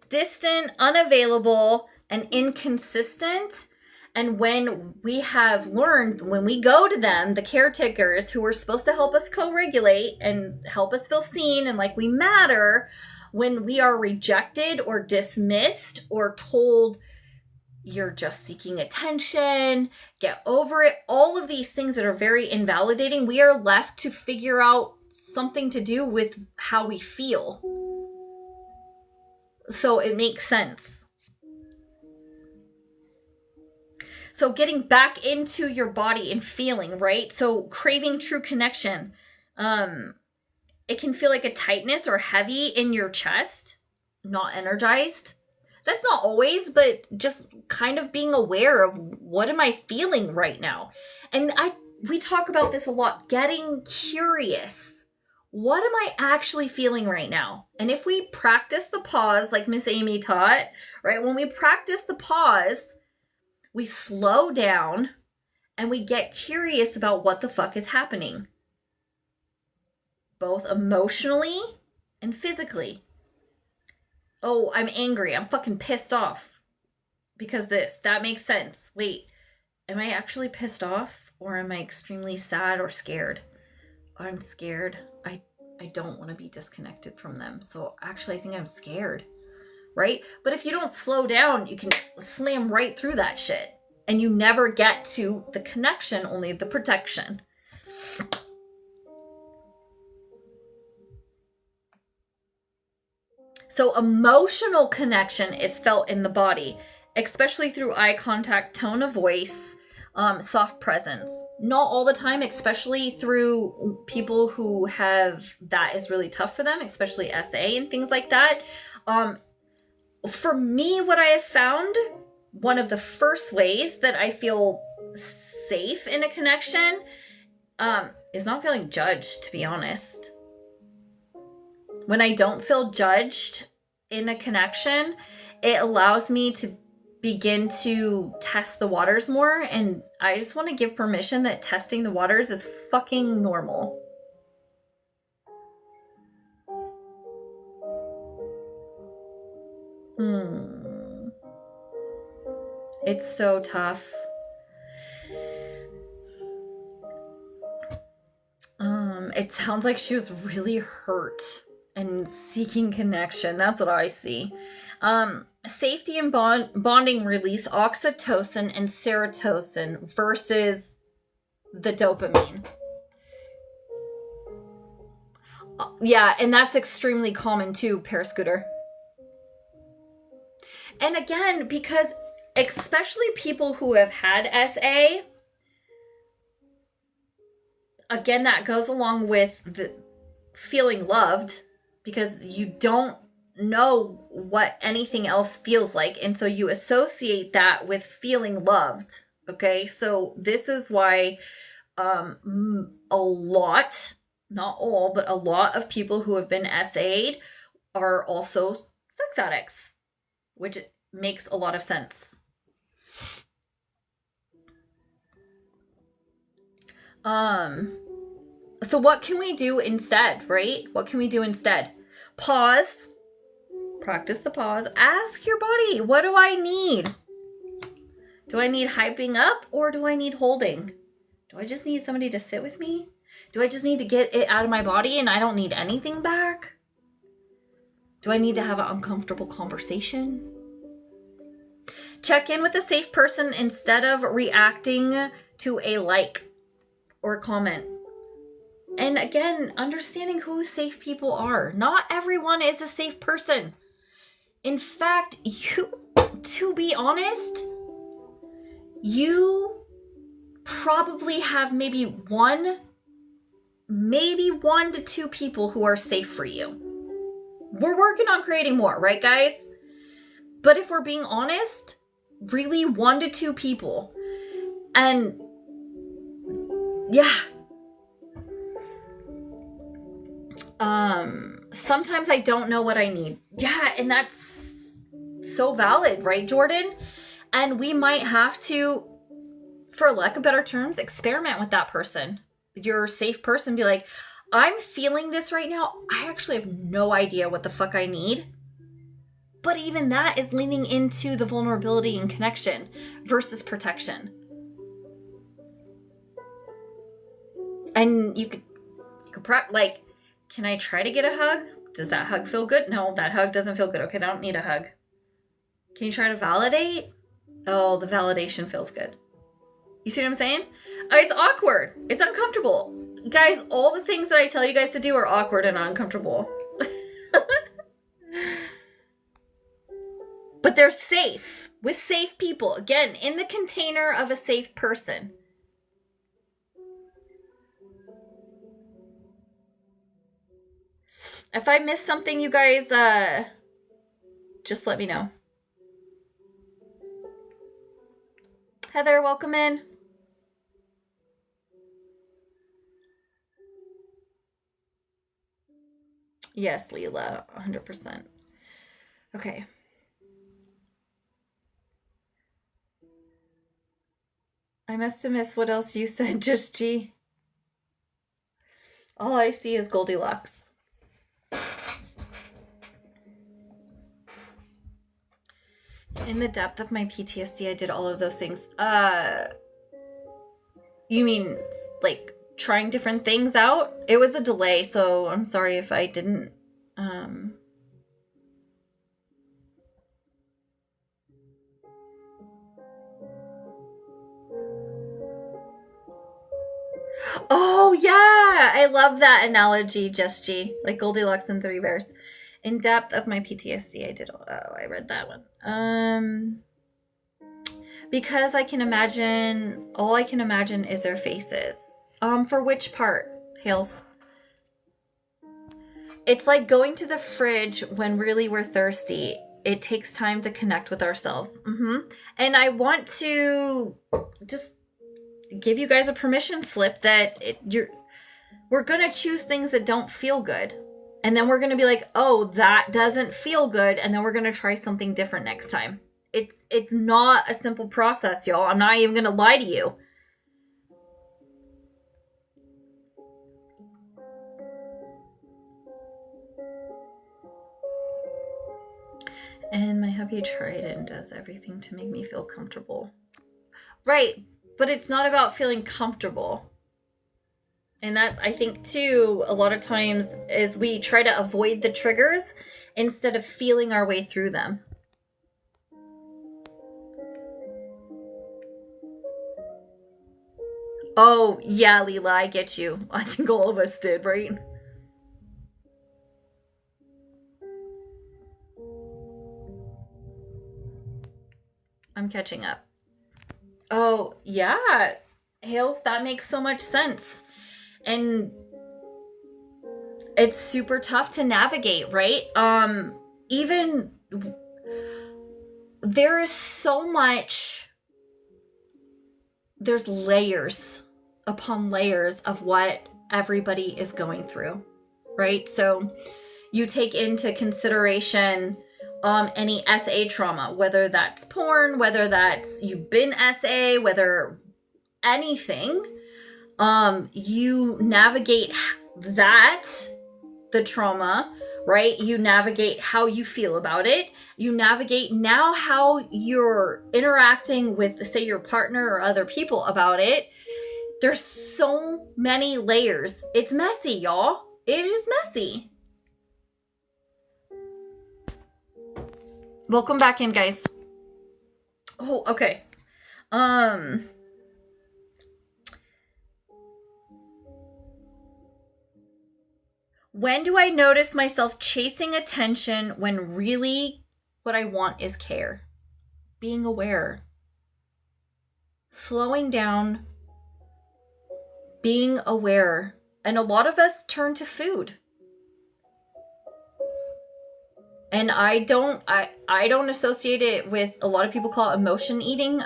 Distant, unavailable, and inconsistent. And when we have learned, when we go to them, the caretakers who are supposed to help us co-regulate and help us feel seen and like we matter, when we are rejected or dismissed or told you're just seeking attention, get over it, all of these things that are very invalidating, we are left to figure out something to do with how we feel. So it makes sense. So getting back into your body and feeling, right? So craving true connection. It can feel like a tightness or heavy in your chest, not energized. That's not always, but just kind of being aware of what am I feeling right now? And we talk about this a lot, getting curious. What am I actually feeling right now? And if we practice the pause, like Miss Amy taught, right? When we practice the pause, we slow down and we get curious about what the fuck is happening, both emotionally and physically. Oh, I'm angry. I'm fucking pissed off because that makes sense. Wait, am I actually pissed off or am I extremely sad or scared? I'm scared. I don't want to be disconnected from them. So actually, I think I'm scared, right? But if you don't slow down, you can slam right through that shit and you never get to the connection, only the protection. So emotional connection is felt in the body, especially through eye contact, tone of voice, soft presence. Not all the time, especially through people who have, that is really tough for them, especially SA and things like that. For me, what I have found, one of the first ways that I feel safe in a connection is not feeling judged, to be honest. When I don't feel judged in a connection, it allows me to begin to test the waters more. And I just want to give permission that testing the waters is fucking normal. It's so tough. It sounds like she was really hurt and seeking connection. That's what I see. Safety and bonding release oxytocin and serotonin versus the dopamine. Yeah, and that's extremely common too, Parascooter. And again, because especially people who have had SA, again, that goes along with the feeling loved, because you don't know what anything else feels like. And so you associate that with feeling loved. Okay. So this is why a lot, not all, but a lot of people who have been SA'd are also sex addicts, which makes a lot of sense. So what can we do instead, right? What can we do instead? Pause. Practice the pause. Ask your body, what do I need? Do I need hyping up or do I need holding? Do I just need somebody to sit with me? Do I just need to get it out of my body and I don't need anything back? Do I need to have an uncomfortable conversation? Check in with a safe person instead of reacting to a like or comment. And again, understanding who safe people are. Not everyone is a safe person. In fact, to be honest, you probably have maybe one to two people who are safe for you. We're working on creating more, right, guys? But if we're being honest, really 1 to 2 people. And yeah. Sometimes I don't know what I need. Yeah, and that's so valid, right, Jordan? And we might have to, for lack of better terms, experiment with that person. Your safe person. Be like, I'm feeling this right now. I actually have no idea what the fuck I need. But even that is leaning into the vulnerability and connection versus protection. And you could like, can I try to get a hug? Does that hug feel good? No, that hug doesn't feel good. Okay, I don't need a hug. Can you try to validate? Oh, the validation feels good. You see what I'm saying? It's awkward. It's uncomfortable. Guys, all the things that I tell you guys to do are awkward and uncomfortable. But they're safe. With safe people. Again, in the container of a safe person. If I missed something, you guys, just let me know. Heather, welcome in. Yes, Leela, 100%. Okay. I must have missed what else you said, just G. All I see is Goldilocks. In the depth of my PTSD, I did all of those things. You mean like trying different things out? It was a delay, so I'm sorry if I didn't. Oh yeah, I love that analogy, Just G. Like Goldilocks and Three Bears. In depth of my PTSD, I did. Oh, I read that one. Because I can imagine. All I can imagine is their faces. For which part, Hales? It's like going to the fridge when really we're thirsty. It takes time to connect with ourselves. And I want to just give you guys a permission slip that we're gonna choose things that don't feel good. And then we're going to be like, oh, that doesn't feel good. And then we're going to try something different next time. It's not a simple process, y'all. I'm not even going to lie to you. And my hubby tried and does everything to make me feel comfortable. Right. But it's not about feeling comfortable. And that, I think, too, a lot of times is we try to avoid the triggers instead of feeling our way through them. Oh, yeah, Leela, I get you. I think all of us did, right? I'm catching up. Oh, yeah. Hales, that makes so much sense. And it's super tough to navigate, right? Even there is so much, there's layers upon layers of what everybody is going through, right? So you take into consideration any SA trauma, whether that's porn, whether that's you've been SA, whether anything. You navigate that, the trauma, right? You navigate how you feel about it. You navigate now how you're interacting with, say, your partner or other people about it. There's so many layers. It's messy, y'all. It is messy. Welcome back in, guys. Oh, okay. When do I notice myself chasing attention when really what I want is care? Being aware. Slowing down. Being aware. And a lot of us turn to food. And I don't associate it with, a lot of people call it emotionally eating.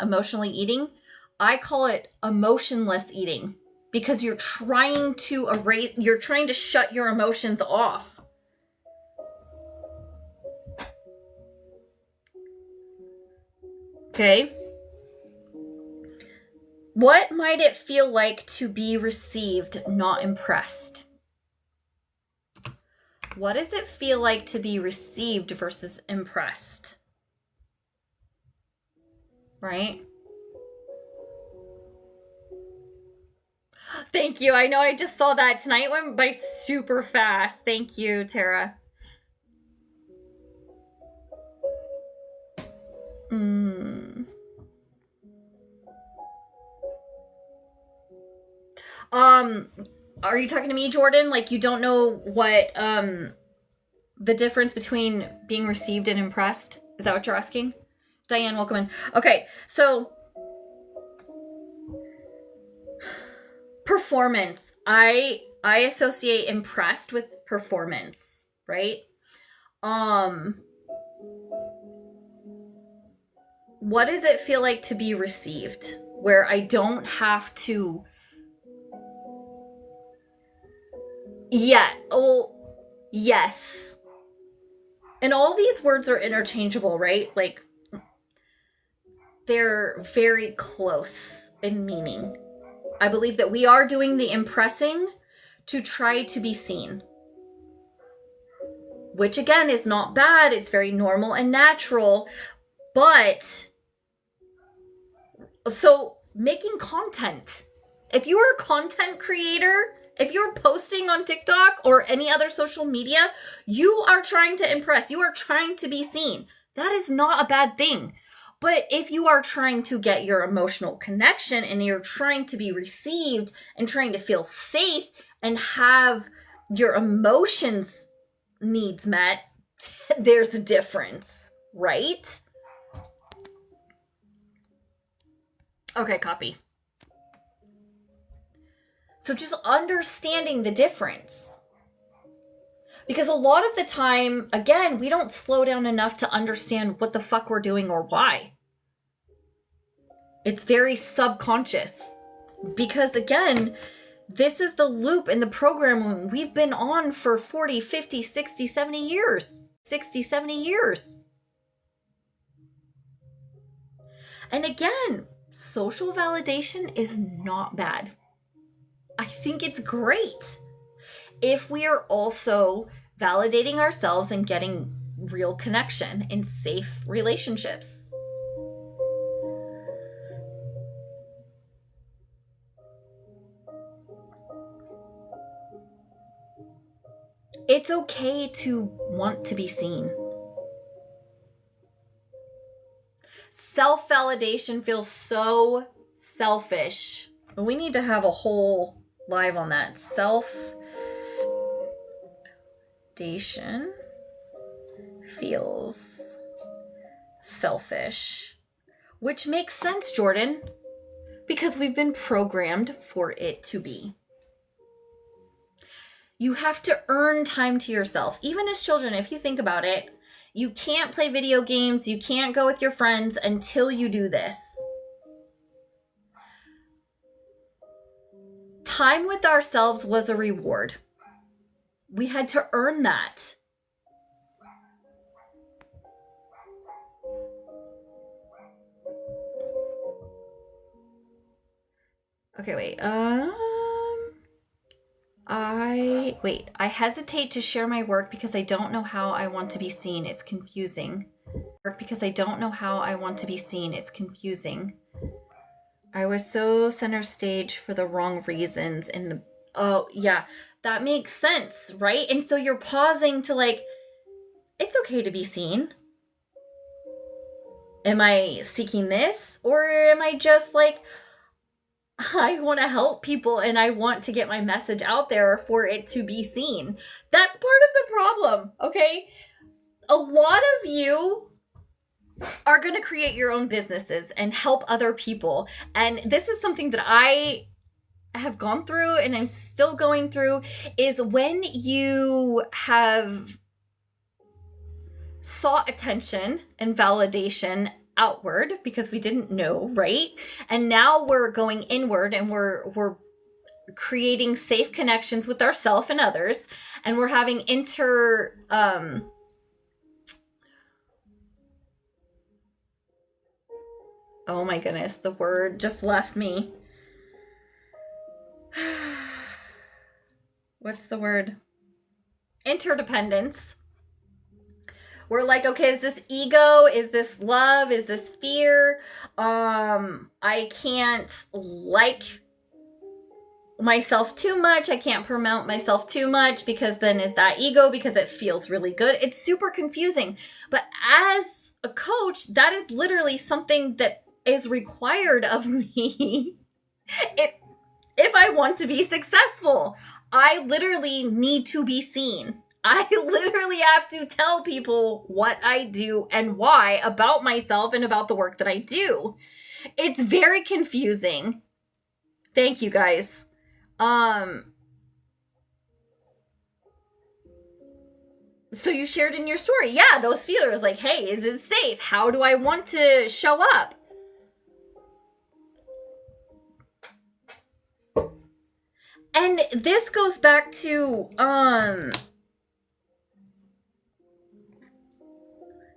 I call it emotionless eating, because you're trying to shut your emotions off. Okay? What might it feel like to be received, not impressed? What does it feel like to be received versus impressed? Right? Thank you. I know I just saw that. Tonight went by super fast. Thank you, Tara. Are you talking to me, Jordan? Like, you don't know what the difference between being received and impressed? Is that what you're asking? Diane, welcome in. Okay, so performance. I associate impressed with performance, right? What does it feel like to be received, where I don't have to... Yeah. Oh, yes. And all these words are interchangeable, right? Like, they're very close in meaning. I believe that we are doing the impressing to try to be seen, which again is not bad. It's very normal and natural. But so making content, if you are a content creator, if you're posting on TikTok or any other social media, you are trying to impress. You are trying to be seen. That is not a bad thing. But if you are trying to get your emotional connection and you're trying to be received and trying to feel safe and have your emotions needs met, there's a difference, right? Okay, copy. So just understanding the difference. Because a lot of the time, again, we don't slow down enough to understand what the fuck we're doing or why. It's very subconscious. Because again, this is the loop in the program we've been on for 40, 50, 60, 70 years. 60, 70 years. And again, social validation is not bad. I think it's great if we are also validating ourselves and getting real connection in safe relationships. It's okay to want to be seen. Self-validation feels so selfish. We need to have a whole live on that. Self-validation feels selfish. Which makes sense, Jordan, because we've been programmed for it to be. You have to earn time to yourself. Even as children, if you think about it, you can't play video games, you can't go with your friends until you do this. Time with ourselves was a reward. We had to earn that. Okay, wait. I hesitate to share my work because I don't know how I want to be seen. It's confusing. I was so center stage for the wrong reasons. Oh, yeah, that makes sense, right? And so you're pausing to like, it's okay to be seen. Am I seeking this? Or am I just like, I want to help people and I want to get my message out there for it to be seen? That's part of the problem, okay? A lot of you are going to create your own businesses and help other people. And this is something that I have gone through and I'm still going through, is when you have sought attention and validation outward because we didn't know, right? And now we're going inward and we're creating safe connections with ourselves and others, and we're having oh my goodness, the word just left me. What's the word? Interdependence. We're like, okay, is this ego? Is this love? Is this fear? I can't like myself too much. I can't promote myself too much because then is that ego because it feels really good. It's super confusing. But as a coach, that is literally something that is required of me if I want to be successful. I literally need to be seen. I literally have to tell people what I do and why about myself and about the work that I do. It's very confusing. Thank you guys. So you shared in your story, yeah, those feelers like, hey, is it safe? How do I want to show up? And this goes back to,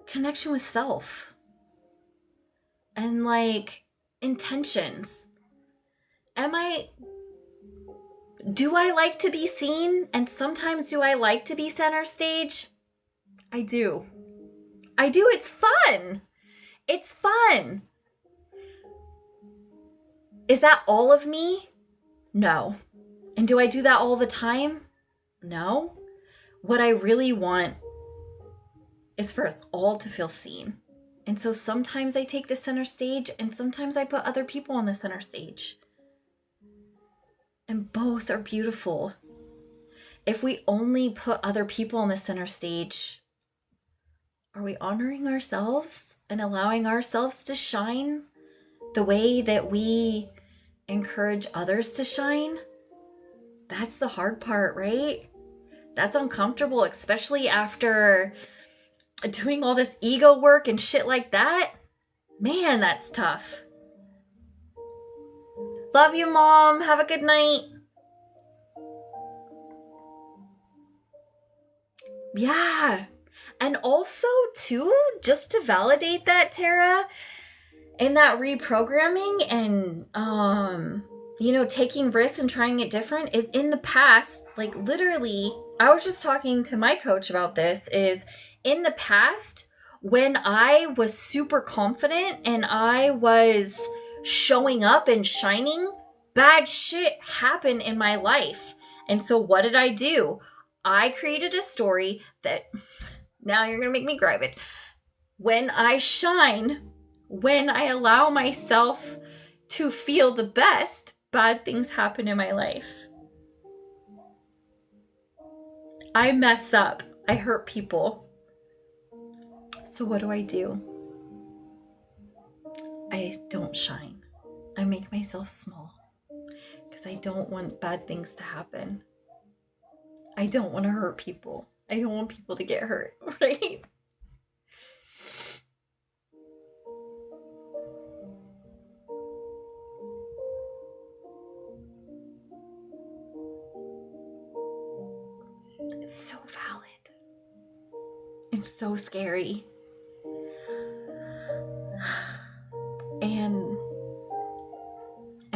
connection with self and like intentions. Do I like to be seen? And sometimes do I like to be center stage? I do. It's fun. It's fun. Is that all of me? No. And do I do that all the time? No. What I really want is for us all to feel seen. And so sometimes I take the center stage and sometimes I put other people on the center stage. And both are beautiful. If we only put other people on the center stage, are we honoring ourselves and allowing ourselves to shine the way that we encourage others to shine? That's the hard part, right? That's uncomfortable, especially after doing all this ego work and shit like that. Man, that's tough. Love you, Mom. Have a good night. Yeah. And also, too, just to validate that, Tara, in that reprogramming and, taking risks and trying it different is in the past, like literally, I was just talking to my coach about this, is in the past, when I was super confident and I was showing up and shining, bad shit happened in my life. And so what did I do? I created a story that, now you're going to make me grab it. When I shine, when I allow myself to feel the best, bad things happen in my life. I mess up. I hurt people. So what do? I don't shine. I make myself small because I don't want bad things to happen. I don't want to hurt people. I don't want people to get hurt, right? It's so valid. It's so scary. And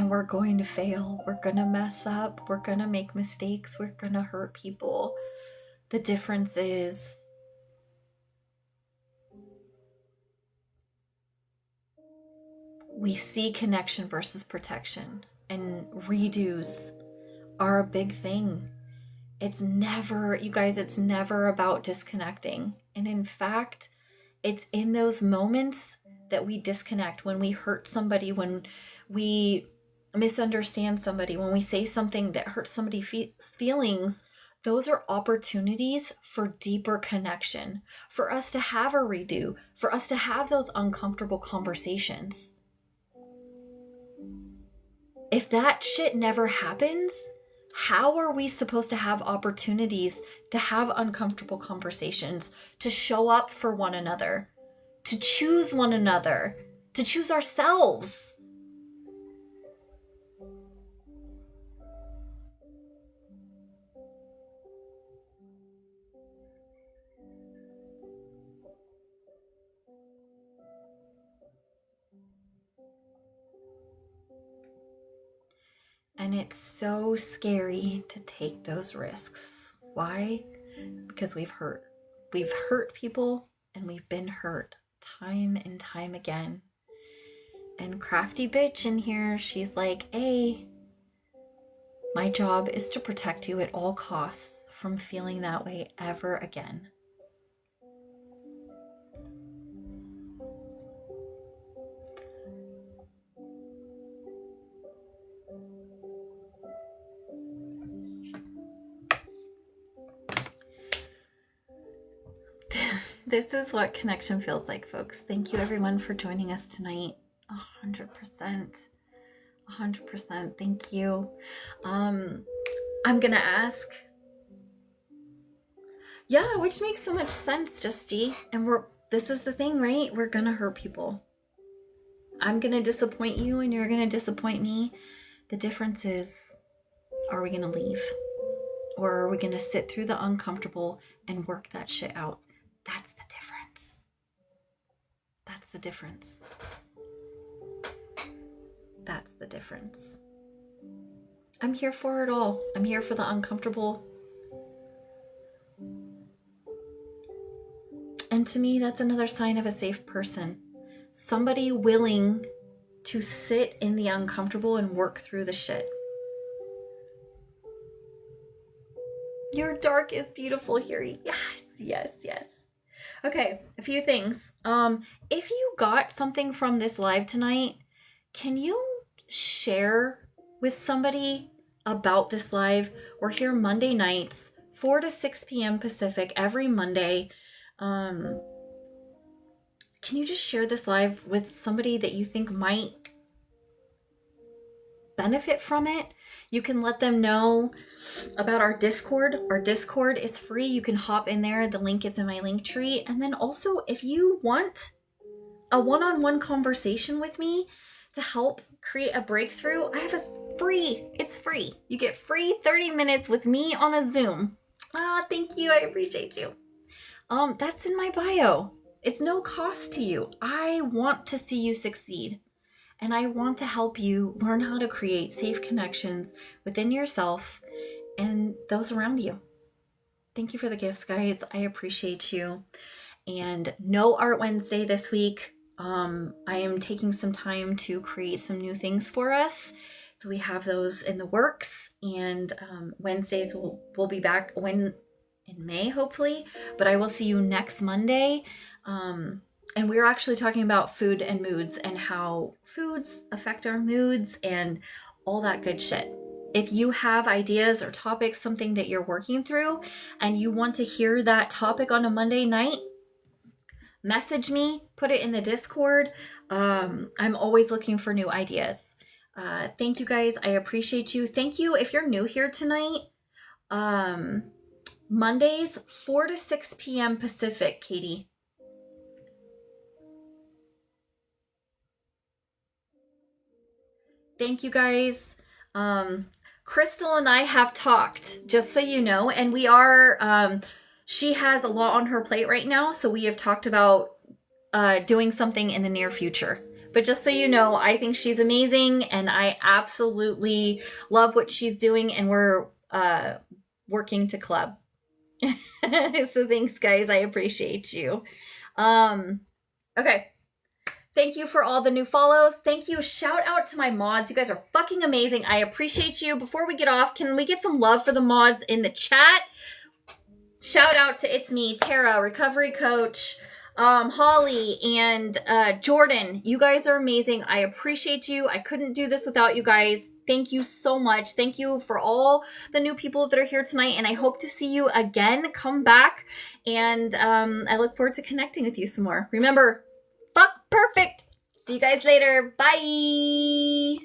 we're going to fail. We're going to mess up. We're going to make mistakes. We're going to hurt people. The difference is we see connection versus protection, and redos are a big thing. It's never, you guys, it's never about disconnecting. And in fact, it's in those moments that we disconnect, when we hurt somebody, when we misunderstand somebody, when we say something that hurts somebody's feelings. Those are opportunities for deeper connection, for us to have a redo, for us to have those uncomfortable conversations. If that shit never happens, How are we supposed to have opportunities to have uncomfortable conversations, to show up for one another, to choose one another, to choose ourselves? And it's so scary to take those risks. Why? Because we've hurt. We've hurt people and we've been hurt time and time again. And crafty bitch in here, she's like, hey, my job is to protect you at all costs from feeling that way ever again. This is what connection feels like, folks. Thank you everyone for joining us tonight. 100%. 100%. Thank you. I'm gonna ask. Yeah, which makes so much sense, Just G. And this is the thing, right? We're gonna hurt people. I'm gonna disappoint you and you're gonna disappoint me. The difference is, are we gonna leave? Or are we gonna sit through the uncomfortable and work that shit out? That's the difference. That's the difference. That's the difference. I'm here for it all. I'm here for the uncomfortable. And to me, that's another sign of a safe person. Somebody willing to sit in the uncomfortable and work through the shit. Your dark is beautiful here. Yes, yes, yes. Okay, a few things. If you got something from this live tonight, can you share with somebody about this live? We're here Monday nights, 4 to 6 p.m. Pacific, every Monday. Can you just share this live with somebody that you think might benefit from it? You can let them know about our Discord. Our Discord is free. You can hop in there. The link is in my link tree. And then also, if you want a one-on-one conversation with me to help create a breakthrough, I have it's free. You get free 30 minutes with me on a Zoom. Thank you. I appreciate you. That's in my bio. It's no cost to you. I want to see you succeed. And I want to help you learn how to create safe connections within yourself and those around you. Thank you for the gifts, guys. I appreciate you. And no Art Wednesday this week. I am taking some time to create some new things for us. So we have those in the works. And Wednesdays we'll be back in May, hopefully. But I will see you next Monday. And we're actually talking about food and moods and how foods affect our moods and all that good shit. If you have ideas or topics, something that you're working through, and you want to hear that topic on a Monday night, message me, put it in the Discord. I'm always looking for new ideas. Thank you guys. I appreciate you. Thank you. If you're new here tonight, Mondays, 4 to 6 p.m. Pacific, Katie. Thank you guys. Crystal and I have talked, just so you know, and we are, she has a lot on her plate right now, so we have talked about doing something in the near future. But just so you know, I think she's amazing, and I absolutely love what she's doing, and we're working to club. So thanks, guys. I appreciate you. Okay. Thank you for all the new follows. Thank you. Shout out to my mods. You guys are fucking amazing. I appreciate you. Before we get off, can we get some love for the mods in the chat? Shout out to It's Me, Tara, Recovery Coach, Holly, and Jordan. You guys are amazing. I appreciate you. I couldn't do this without you guys. Thank you so much. Thank you for all the new people that are here tonight, and I hope to see you again. Come back, and I look forward to connecting with you some more. Remember, fuck perfect. See you guys later. Bye.